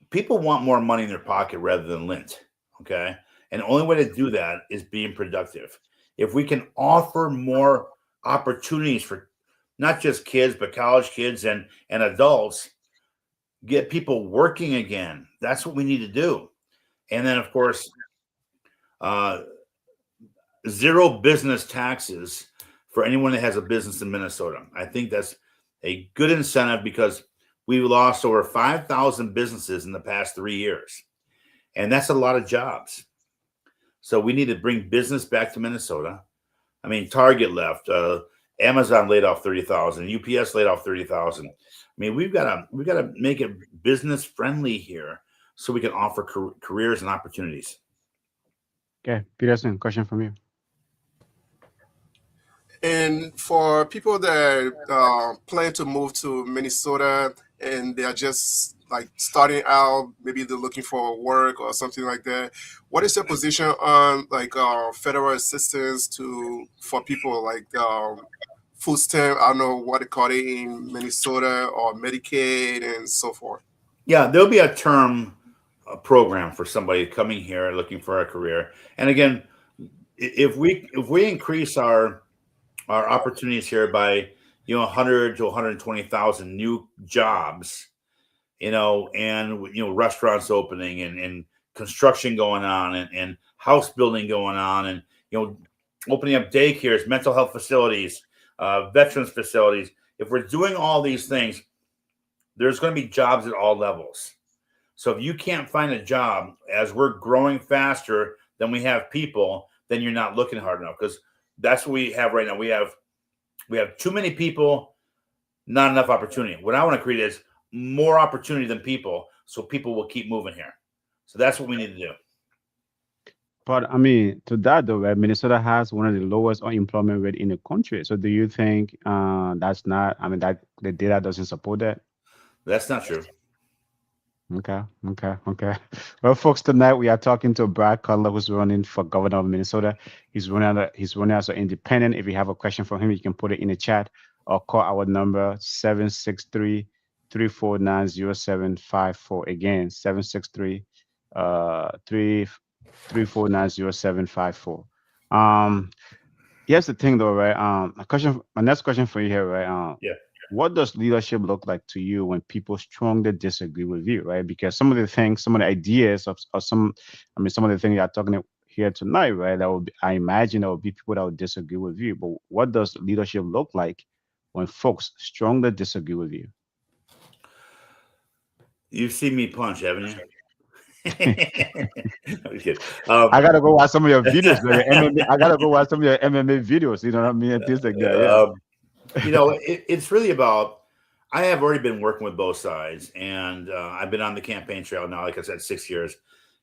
people want more money in their pocket rather than lint, okay? And the only way to do that is being productive. If we can offer more opportunities for not just kids, but college kids and adults, get people working again. That's what we need to do. And then, of course, zero business taxes for anyone that has a business in Minnesota. I think that's a good incentive because we lost over 5,000 businesses in the past 3 years. And that's a lot of jobs. So we need to bring business back to Minnesota. I mean, Target left. Amazon laid off 30,000. UPS laid off 30,000. I mean, we've got to make it business friendly here so we can offer careers and opportunities. Okay, Peterson, question from you. And for people that plan to move to Minnesota and they are just like starting out, maybe they're looking for work or something like that, what is your position on like federal assistance for people like food stamp? I don't know what they call it in Minnesota, or Medicaid and so forth. Yeah, there'll be a term program for somebody coming here looking for a career. And again, if we increase our opportunities here by 100 to 120,000 new jobs, and restaurants opening and construction going on and house building going on and opening up daycares, mental health facilities, veterans facilities. If we're doing all these things, there's going to be jobs at all levels. So if you can't find a job as we're growing faster than we have people, then you're not looking hard enough, because that's what we have right now. We have too many people, not enough opportunity. What I want to create is more opportunity than people, so people will keep moving here. So that's what we need to do. But I mean, to that though, right, Minnesota has one of the lowest unemployment rate in the country. So do you think that's not? I mean, that the data doesn't support that? That's not true. Okay. Well, folks, tonight we are talking to Brad Kohler, who's running for governor of Minnesota. He's running as an independent. If you have a question for him, you can put it in the chat or call our number 763-349-0754. Again, 763-349-0754. Here's the thing though, right? My next question for you here, right? Yeah. What does leadership look like to you when people strongly disagree with you, right? Because some of the ideas of some of the things you're talking here tonight, right? I imagine there will be people that will disagree with you. But what does leadership look like when folks strongly disagree with you? You've seen me punch, haven't you? I gotta go watch some of your videos, man. I gotta go watch some of your MMA videos. You know what I mean? And things like that. Yeah. It's really about, I have already been working with both sides, and I've been on the campaign trail now, like I said, 6 years,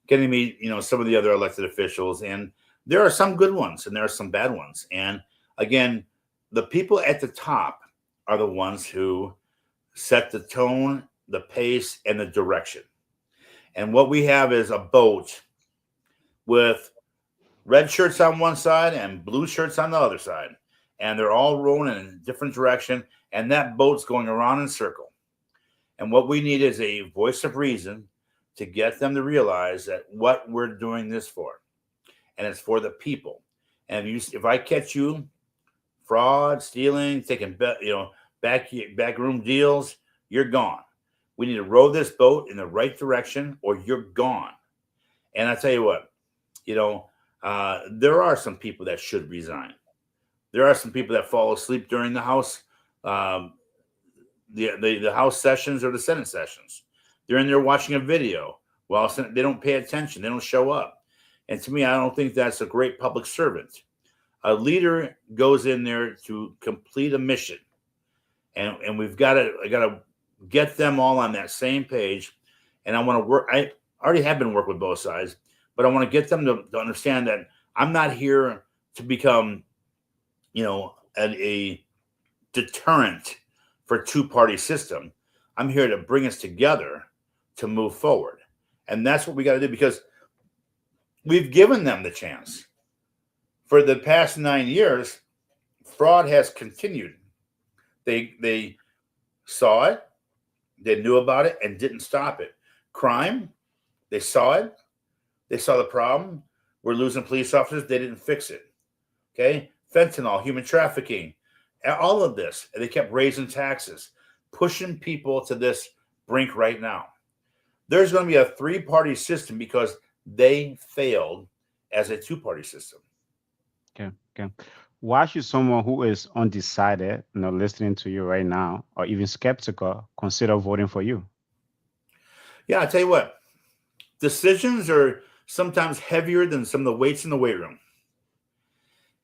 getting to meet, some of the other elected officials. And there are some good ones and there are some bad ones. And again, the people at the top are the ones who set the tone, the pace, and the direction. And what we have is a boat with red shirts on one side and blue shirts on the other side. And they're all rolling in a different direction. And that boat's going around in a circle. And what we need is a voice of reason to get them to realize that what we're doing this for. And it's for the people. And if I catch you fraud, stealing, taking backroom deals, you're gone. We need to row this boat in the right direction or you're gone. And I tell you what, there are some people that should resign. There are some people that fall asleep during the House, the House sessions or the Senate sessions. They're in there watching a video. Well, they don't pay attention. They don't show up. And to me, I don't think that's a great public servant. A leader goes in there to complete a mission. And I got to get them all on that same page. And I want to work. I already have been working with both sides, but I want to get them to understand that I'm not here to become, a deterrent for two-party system. I'm here to bring us together to move forward. And that's what we got to do, because we've given them the chance. For the past 9 years, fraud has continued. They saw it, they knew about it, and didn't stop it. Crime, they saw it, they saw the problem. We're losing police officers, they didn't fix it. Okay, fentanyl, human trafficking, all of this. And they kept raising taxes, pushing people to this brink right now. There's going to be a three-party system because they failed as a two-party system. Okay. Why should someone who is undecided, listening to you right now, or even skeptical, consider voting for you? Yeah, I tell you what, decisions are sometimes heavier than some of the weights in the weight room.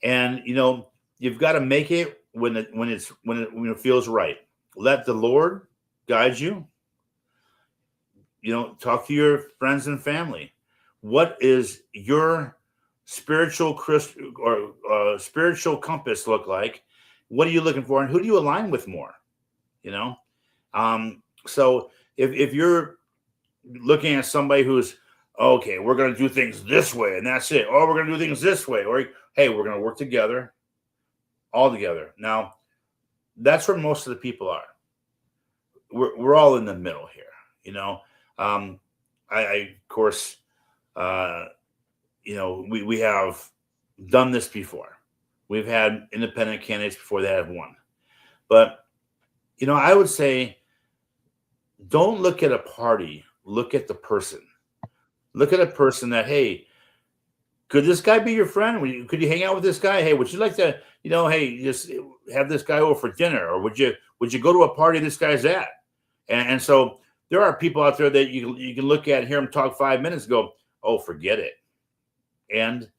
And you've got to make it when it feels right. Let the Lord guide you. Talk to your friends and family. What is your spiritual compass look like? What are you looking for, and who do you align with more? So if you're looking at somebody who's okay, we're going to do things this way and that's it, or we're going to do things this way, or hey, we're going to work together, all together. Now, that's where most of the people are. We're all in the middle here, I of course, we have done this before. We've had independent candidates before that have won. But, I would say, don't look at a party, look at the person. Look at a person that, hey, could this guy be your friend? Could you hang out with this guy? Hey, would you like to, hey, just have this guy over for dinner? Or would you go to a party this guy's at? And so there are people out there that you can look at and hear them talk 5 minutes and go, oh, forget it. And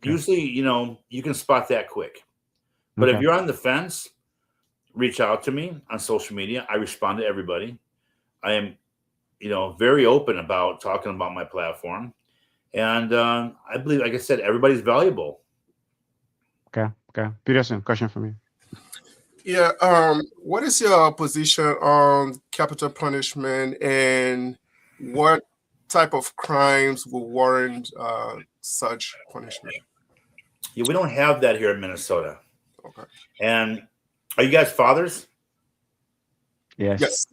usually, you can spot that quick. But if you're on the fence, reach out to me on social media. I respond to everybody. I am, very open about talking about my platform. And I believe, like I said, everybody's valuable. Okay. Peterson, question for me. Yeah. What is your position on capital punishment, and what type of crimes will warrant such punishment? Yeah, we don't have that here in Minnesota. Okay. And are you guys fathers? Yes.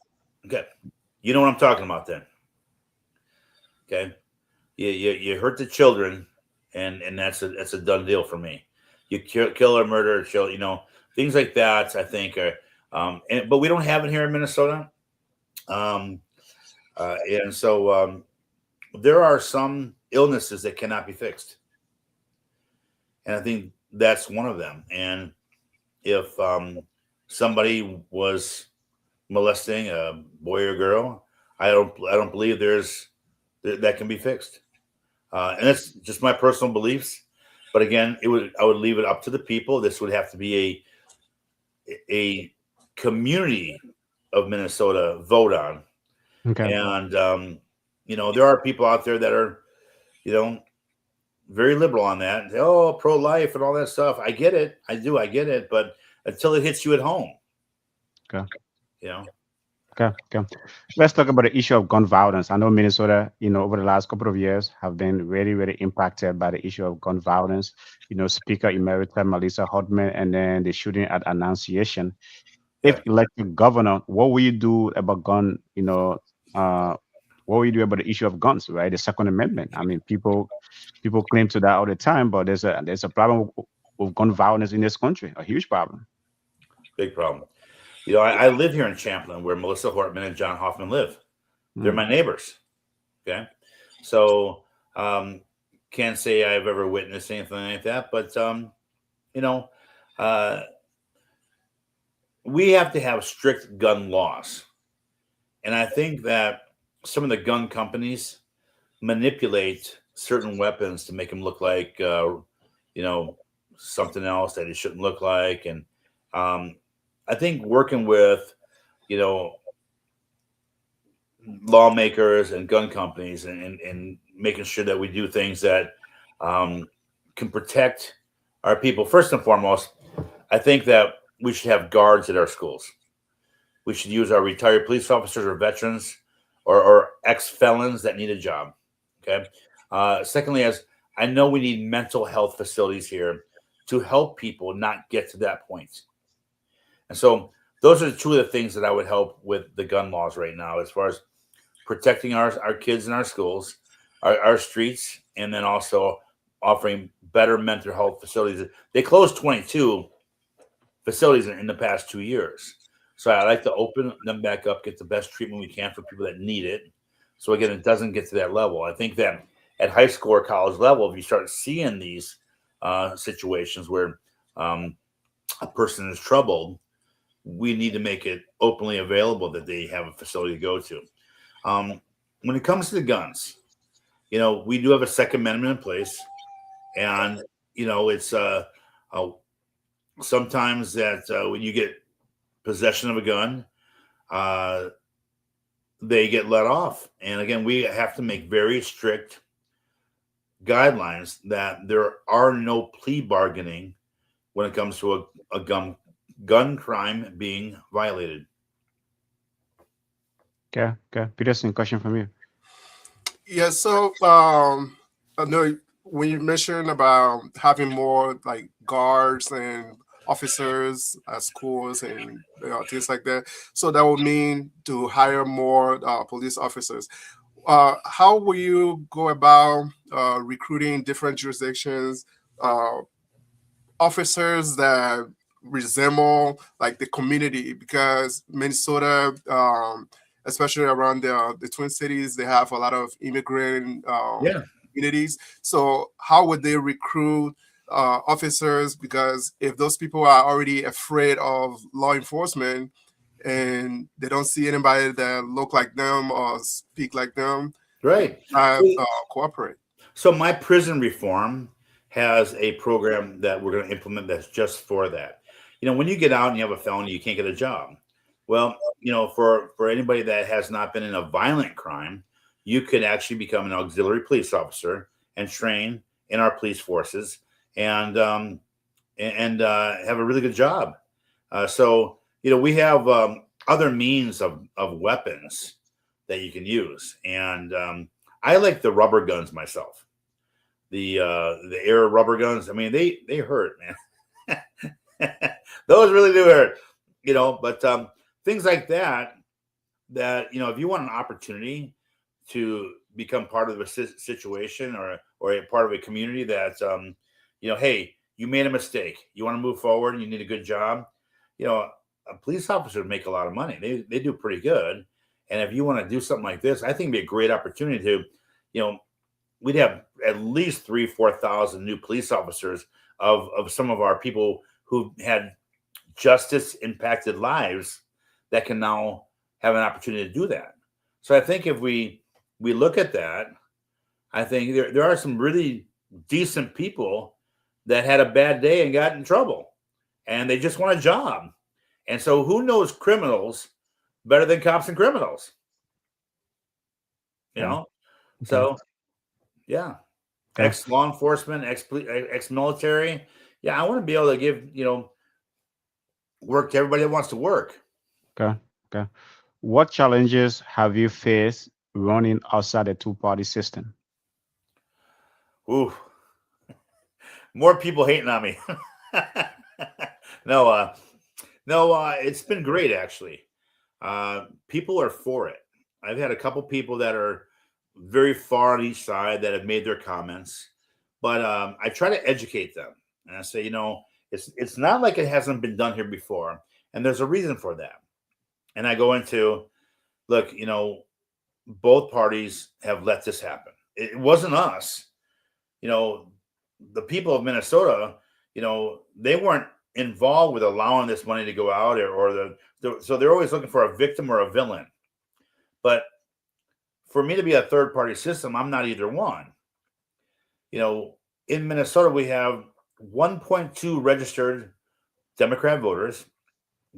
Okay. You know what I'm talking about then. Okay. You hurt the children, and that's a done deal for me. You kill or murder a child, things like that, I think are but we don't have it here in Minnesota. And so there are some illnesses that cannot be fixed. And I think that's one of them. And if somebody was molesting a boy or girl, I don't believe that can be fixed. And that's just my personal beliefs. But again, I would leave it up to the people. This would have to be a community of Minnesota vote on. Okay. And there are people out there that are, very liberal on that. And say, oh, pro-life and all that stuff. I get it. I get it. But until it hits you at home. Okay. You know. Okay. Let's talk about the issue of gun violence. I know Minnesota, over the last couple of years have been very, very impacted by the issue of gun violence. Speaker Emerita Melissa Hudman, and then the shooting at Annunciation. If elected governor, what will you do about gun, what will you do about the issue of guns, right? The Second Amendment. I mean, people claim to that all the time, but there's a problem with gun violence in this country, a huge problem. Big problem. I live here in Champlin, where Melissa Hortman and John Hoffman live. They're my neighbors. Okay, so can't say I've ever witnessed anything like that, but we have to have strict gun laws, and I think that some of the gun companies manipulate certain weapons to make them look like something else that it shouldn't look like, and I think working with, lawmakers and gun companies and making sure that we do things that can protect our people. First and foremost, I think that we should have guards at our schools. We should use our retired police officers or veterans or ex-felons that need a job. Okay. Secondly, as I know, we need mental health facilities here to help people not get to that point. And so those are two of the things that I would help with the gun laws right now, as far as protecting our kids in our schools, our streets, and then also offering better mental health facilities. They closed 22 facilities in the past 2 years. So I like to open them back up, get the best treatment we can for people that need it. So again, it doesn't get to that level. I think that at high school or college level, if you start seeing these situations where a person is troubled, we need to make it openly available that they have a facility to go to. When it comes to the guns, we do have a Second Amendment in place, and it's sometimes that when you get possession of a gun, they get let off. And again, we have to make very strict guidelines that there are no plea bargaining when it comes to a gun crime being violated. Okay. Peterson, question from you. Yeah, so I know when you mentioned about having more like guards and officers at schools and things like that, so that would mean to hire more police officers. How will you go about recruiting different jurisdictions officers that resemble like the community? Because Minnesota, especially around the Twin Cities, they have a lot of immigrant communities. So how would they recruit officers? Because if those people are already afraid of law enforcement and they don't see anybody that look like them or speak like them, right, cooperate. So my prison reform has a program that we're going to implement that's just for that. When you get out and you have a felony, you can't get a job. Well, for anybody that has not been in a violent crime, you could actually become an auxiliary police officer and train in our police forces and have a really good job. So we have other means of weapons that you can use, and I like the rubber guns myself. The air rubber guns. I mean, they hurt, man. Those really do hurt, but things like that, if you want an opportunity to become part of a situation or a part of a community that, hey, you made a mistake, you want to move forward and you need a good job, a police officer make a lot of money. They do pretty good. And if you want to do something like this, I think it'd be a great opportunity to, we'd have at least 3,000-4,000 new police officers of some of our people who had justice impacted lives that can now have an opportunity to do that. So I think if we look at that, I think there are some really decent people that had a bad day and got in trouble and they just want a job. And so who knows criminals better than cops and criminals? Okay. So yeah. Okay. ex-law enforcement, ex-military. Yeah, I want to be able to give, work to everybody that wants to work. Okay. Okay. What challenges have you faced running outside the two-party system? Ooh, more people hating on me. No, it's been great actually. People are for it. I've had a couple people that are very far on each side that have made their comments, but I try to educate them, and I say, it's not like it hasn't been done here before, and there's a reason for that. And I go into, look, both parties have let this happen. It wasn't us. The people of Minnesota, they weren't involved with allowing this money to go out, so they're always looking for a victim or a villain. But for me to be a third party system, I'm not either one. In Minnesota, we have 1.2 registered Democrat voters,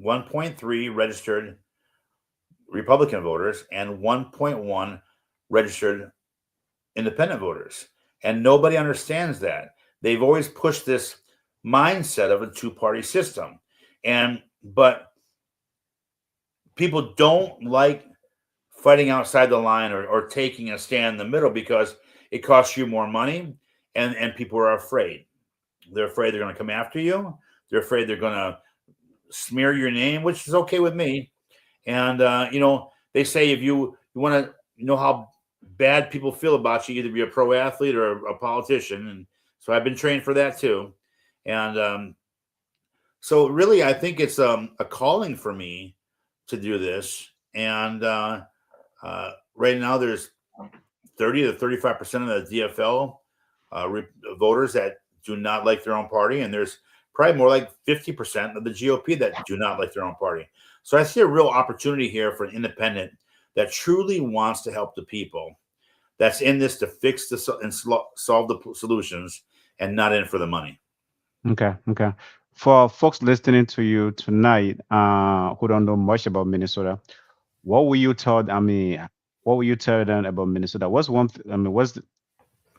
1.3 registered Republican voters, and 1.1 registered independent voters. And nobody understands that. They've always pushed this mindset of a two-party system. But people don't like fighting outside the line or taking a stand in the middle because it costs you more money, and people are afraid. They're afraid they're going to come after you. They're afraid they're going to smear your name, which is okay with me. And, they say if you want to know how bad people feel about you, either be a pro athlete or a politician. And so I've been trained for that too. And so really, I think it's a calling for me to do this. And right now there's 30 to 35% of the DFL voters that do not like their own party. And there's probably more like 50% of the GOP that do not like their own party. So I see a real opportunity here for an independent that truly wants to help the people, that's in this to fix and solve the solutions, and not in for the money. Okay. Okay. For folks listening to you tonight, who don't know much about Minnesota, what will you tell? What will you tell them about Minnesota? What's one?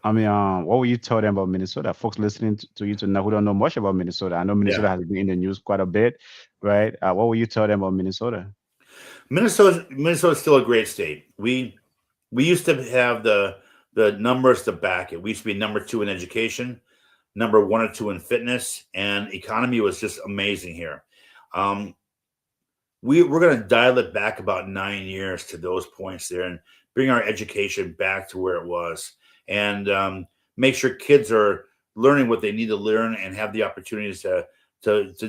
What will you tell them about Minnesota? Folks listening to you tonight who don't know much about Minnesota. I know Minnesota has been in the news quite a bit, right? What will you tell them about Minnesota? Minnesota's still a great state. We used to have the numbers to back it. We used to be number 2 in education, number 1 or 2 in fitness, and economy was just amazing here. We're going to dial it back about 9 years to those points there and bring our education back to where it was, and make sure kids are learning what they need to learn and have the opportunities to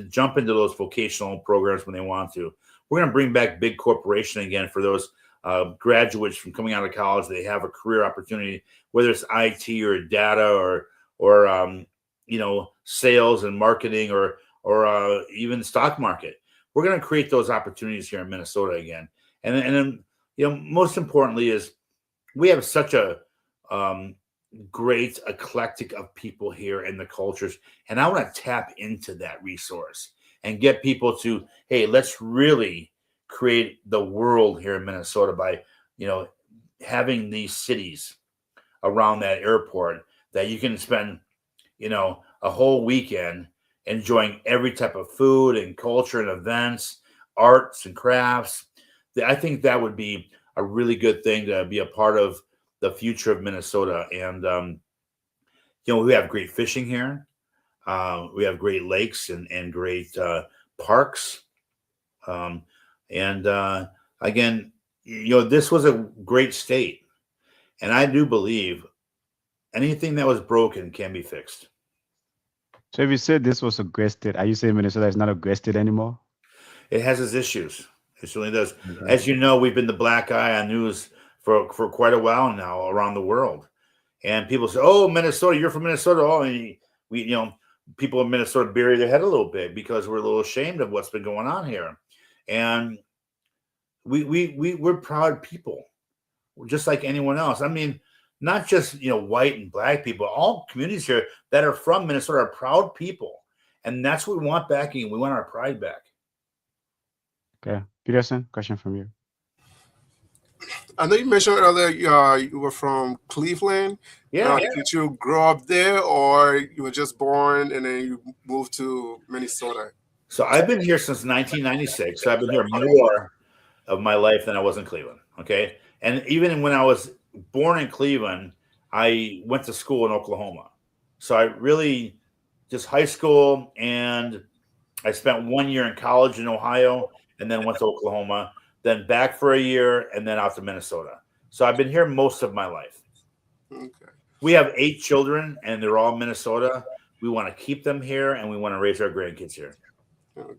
jump into those vocational programs when they want to. We're going to bring back big corporation again for those graduates from coming out of college. They have a career opportunity, whether it's IT or data or sales and marketing or even stock market. We're going to create those opportunities here in Minnesota again. And then most importantly is we have such a great eclectic of people here in the cultures, and I want to tap into that resource and get people to, hey, let's really create the world here in Minnesota by having these cities around that airport that you can spend a whole weekend enjoying every type of food and culture and events, arts and crafts. I think that would be a really good thing to be a part of the future of Minnesota. And we have great fishing here. We have great lakes and great parks. Again, this was a great state. And I do believe anything that was broken can be fixed. So if you said this was a great state, are you saying Minnesota is not a great state anymore? It has its issues. It certainly does. Okay. As you know, we've been the black eye on news for quite a while now around the world. And people say, oh, Minnesota, you're from Minnesota. Oh, and people in Minnesota bury their head a little bit because we're a little ashamed of what's been going on here. And we're proud people, just like anyone else. I mean, not just white and black people. All communities here that are from Minnesota are proud people, and that's what we want back. And we want our pride back. Okay, Peterson, question from you. I know you mentioned earlier you were from Cleveland. Yeah. Did you grow up there, or you were just born and then you moved to Minnesota? So I've been here since 1996. So I've been here more of my life than I was in Cleveland. Okay. And even when I was born in Cleveland, I went to school in Oklahoma. So I really just high school, and I spent 1 year in college in Ohio and then went to Oklahoma, then back for a year and then out to Minnesota. So I've been here most of my life. Okay. We have 8 children and they're all Minnesota. We want to keep them here and we want to raise our grandkids here. Okay.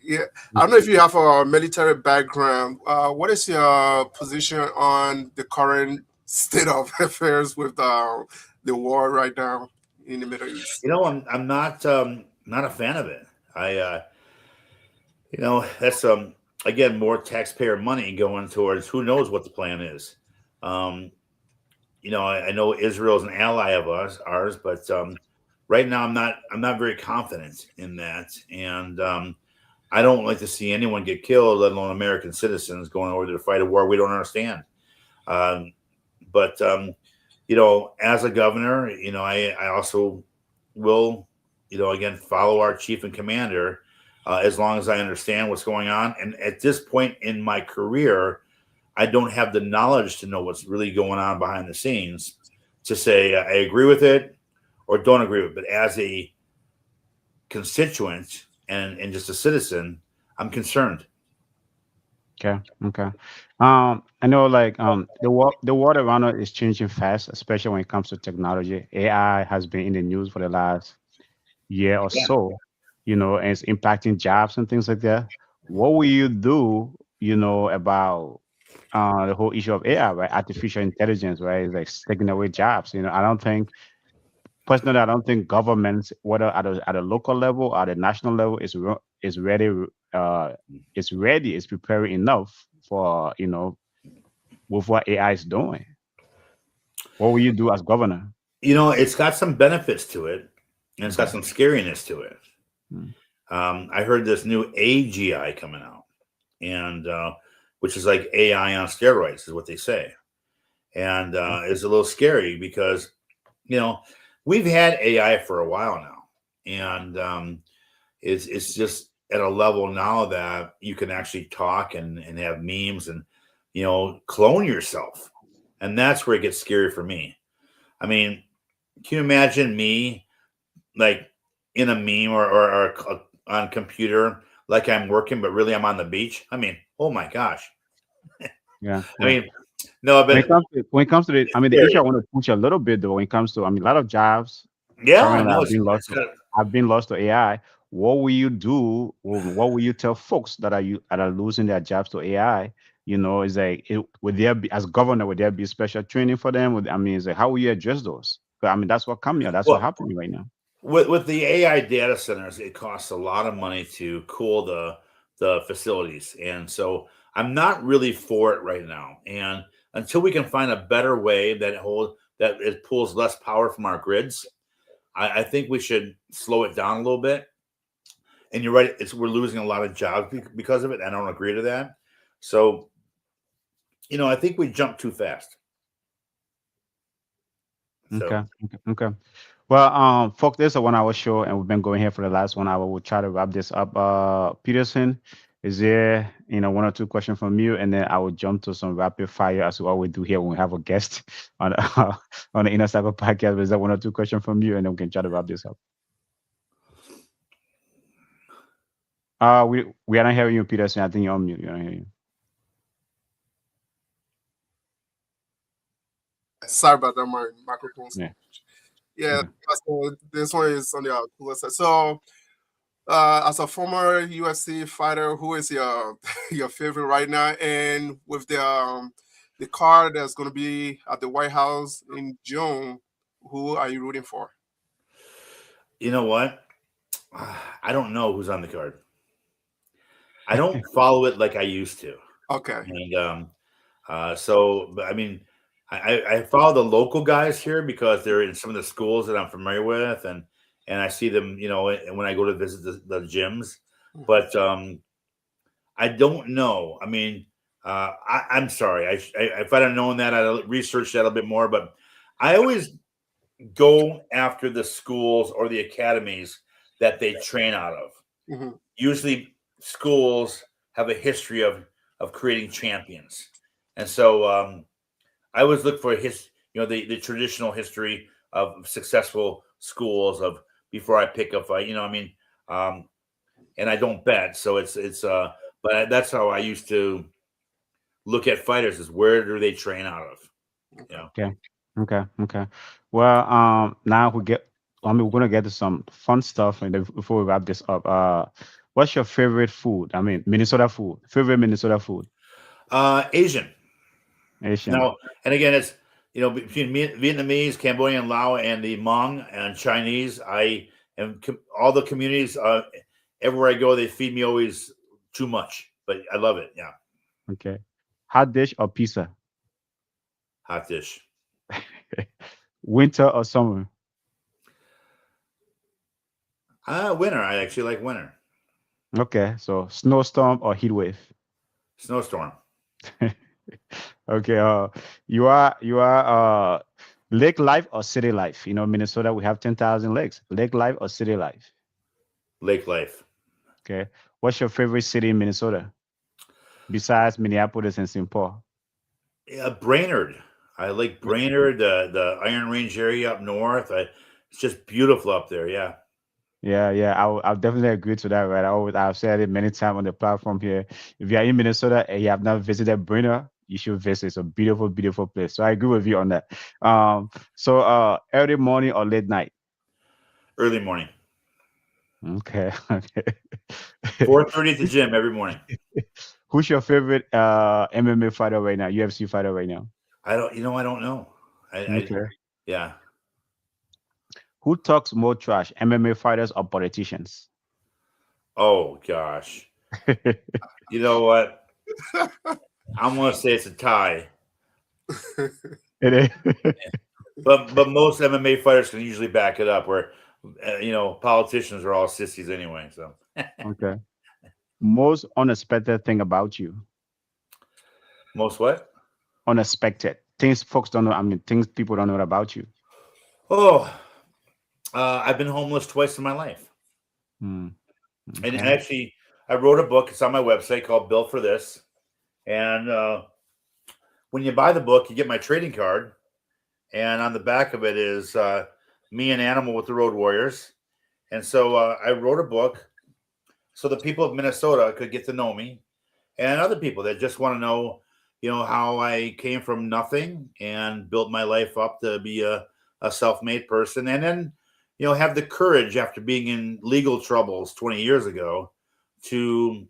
Yeah, I don't know if you have a military background. What is your position on the current state of affairs with the war right now in the Middle East? I'm not a fan of it. That's again more taxpayer money going towards who knows what the plan is. I know Israel is an ally of ours, but right now I'm not very confident in that, and I don't like to see anyone get killed, let alone American citizens going over there to fight a war we don't understand. But as a governor, I also will, again, follow our chief and commander as long as I understand what's going on. And at this point in my career, I don't have the knowledge to know what's really going on behind the scenes to say I agree with it or don't agree with it. But as a constituent and just a citizen, I'm concerned. Okay. Okay. I know like the world around us is changing fast, especially when it comes to technology. AI has been in the news for the last year or Yeah. so, and it's impacting jobs and things like that. What will you do, about the whole issue of AI, right? Artificial intelligence, right? It's like taking away jobs. I don't think governments, whether at a local local or at a national level, is ready. Is ready. Is preparing enough for with what AI is doing. What will you do as governor? It's got some benefits to it, and it's got some scariness to it. Mm. I heard this new AGI coming out, and which is like AI on steroids, is what they say, and it's a little scary because we've had AI for a while now, and it's just at a level now that you can actually talk and have memes and clone yourself, and that's where it gets scary for me. I mean, can you imagine me like in a meme or on computer like I'm working, but really I'm on the beach? I mean, oh my gosh. Yeah. I mean, no, When but it comes to the issue I want to push a little bit though, when it comes to, a lot of jobs yeah, currently no, have been lost to AI. What will you do? What will you tell folks that are losing their jobs to AI? Is like, would there be, as governor, would there be special training for them? Is like, how will you address those? But that's what coming. That's what well, happening right now. with the AI data centers, it costs a lot of money to cool the facilities, and so I'm not really for it right now. And until we can find a better way that it pulls less power from our grids, I think we should slow it down a little bit. And you're right; we're losing a lot of jobs because of it. I don't agree to that. So, I think we jumped too fast. So, Okay. Well, folks, this is a 1 hour show, and we've been going here for the last 1 hour. We'll try to wrap this up. Peterson, is there, one or two questions from you, and then I will jump to some rapid fire as what we do here when we have a guest on on the Inner Circle podcast. Is there one or two questions from you, and then we can try to wrap this up? We are not hearing you, Peterson. I think you're on mute. You're not hearing you. Sorry about that, my microphone. Yeah. Yeah. So this one is on the cooler side. So, as a former UFC fighter, who is your your favorite right now? And with the card that's going to be at the White House in June, who are you rooting for? you know what? I don't know who's on the card. I don't follow it like I used to. Okay. And but I mean, I follow the local guys here because they're in some of the schools that I'm familiar with, and I see them, when I go to visit the gyms. But I don't know. I mean, I'm sorry. If I'd have known that, I'd have researched that a little bit more. But I always go after the schools or the academies that they train out of. Mm-hmm. Usually, schools have a history of creating champions, and so I always look for the traditional history of successful schools of before I pick a fight. And I don't bet, so but that's how I used to look at fighters: is where do they train out of? Okay. Well, now we're gonna get to some fun stuff, and before we wrap this up, what's your favorite food? I mean, Minnesota food. Favorite Minnesota food? Asian. Asian. Now, and again, it's between Vietnamese, Cambodian, Lao, and the Hmong and Chinese. I am all the communities. Everywhere I go, they feed me always too much, but I love it. Yeah. Okay. Hot dish or pizza? Hot dish. Winter or summer? Winter. I actually like winter. Okay, so snowstorm or heat wave? Snowstorm. Okay, you are lake life or city life? Minnesota, we have 10,000 lakes. Lake life or city life? Lake life. Okay. What's your favorite city in Minnesota besides Minneapolis and St. Paul? Brainerd. I like Brainerd, the Iron Range area up north. It's just beautiful up there. Yeah. Yeah. I'll definitely agree to that, right? I've said it many times on the platform here. If you are in Minnesota and you have not visited Brainerd, you should visit. It's a beautiful, beautiful place. So I agree with you on that. So early morning or late night? Early morning. Okay. 4:30 at the gym every morning. Who's your favorite MMA fighter right now? UFC fighter right now? I don't know. Okay. Yeah. Who talks more trash, MMA fighters or politicians? Oh gosh. You know what? I'm gonna say it's a tie. It is. But most MMA fighters can usually back it up. Where politicians are all sissies anyway. So Okay. Most unexpected thing about you? most what? Unexpected things folks don't know. I mean, things people don't know about you. Oh, I've been homeless twice in my life. Hmm. And Okay. actually, I wrote a book. It's on my website called Built for This. And when you buy the book, you get my trading card. And on the back of it is me and Animal with the Road Warriors. And so I wrote a book so the people of Minnesota could get to know me, and other people that just want to know, how I came from nothing and built my life up to be a self-made person. And then, have the courage after being in legal troubles 20 years ago to,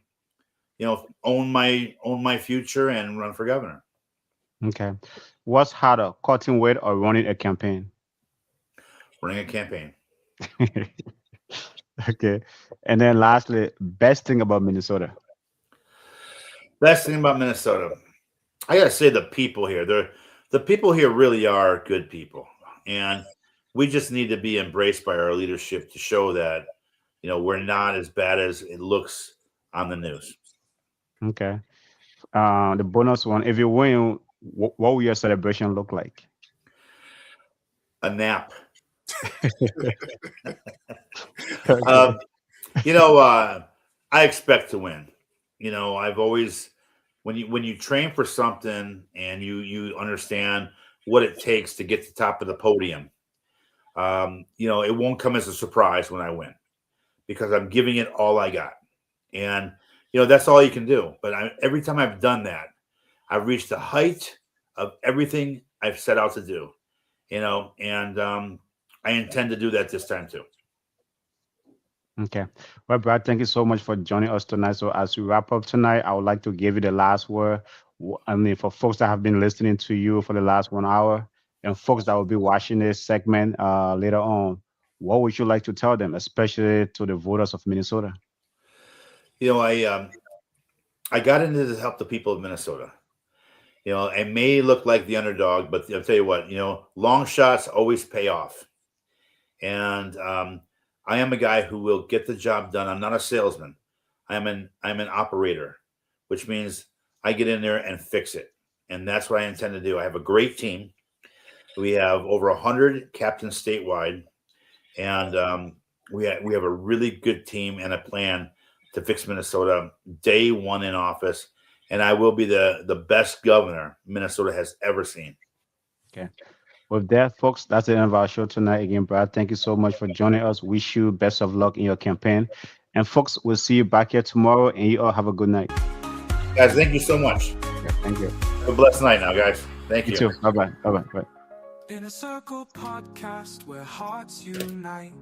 own my future and run for governor. Okay. What's harder, cutting weight or running a campaign? Running a campaign. Okay. And then lastly, best thing about Minnesota? Best thing about Minnesota, I gotta say the people here. The people here really are good people, and we just need to be embraced by our leadership to show that we're not as bad as it looks on the news. Okay. The bonus one, if you win, what will your celebration look like? A nap. Okay. I expect to win. I've always when you train for something and you understand what it takes to get to the top of the podium, it won't come as a surprise when I win because I'm giving it all I got. And, that's all you can do. But every time I've done that, I've reached the height of everything I've set out to do, and I intend to do that this time too. Okay. Well, Brad, thank you so much for joining us tonight. So as we wrap up tonight, I would like to give you the last word. I mean, for folks that have been listening to you for the last 1 hour and folks that will be watching this segment later on, what would you like to tell them, especially to the voters of Minnesota? I got into this to help the people of Minnesota. I may look like the underdog, but I'll tell you what, long shots always pay off. And I am a guy who will get the job done. I'm not a salesman. I'm an operator, which means I get in there and fix it. And that's what I intend to do. I have a great team. We have over 100 captains statewide, and we have a really good team and a plan to fix Minnesota day one in office. And I will be the best governor Minnesota has ever seen. Okay. With that, folks, that's the end of our show tonight. Again, Brad, thank you so much for joining us. Wish you best of luck in your campaign. And folks, we'll see you back here tomorrow, and you all have a good night. Guys, thank you so much. Okay, thank you. Have a blessed night now, guys. Thank you. You too. Bye-bye. Bye-bye. Bye. In a Circle podcast where hearts unite.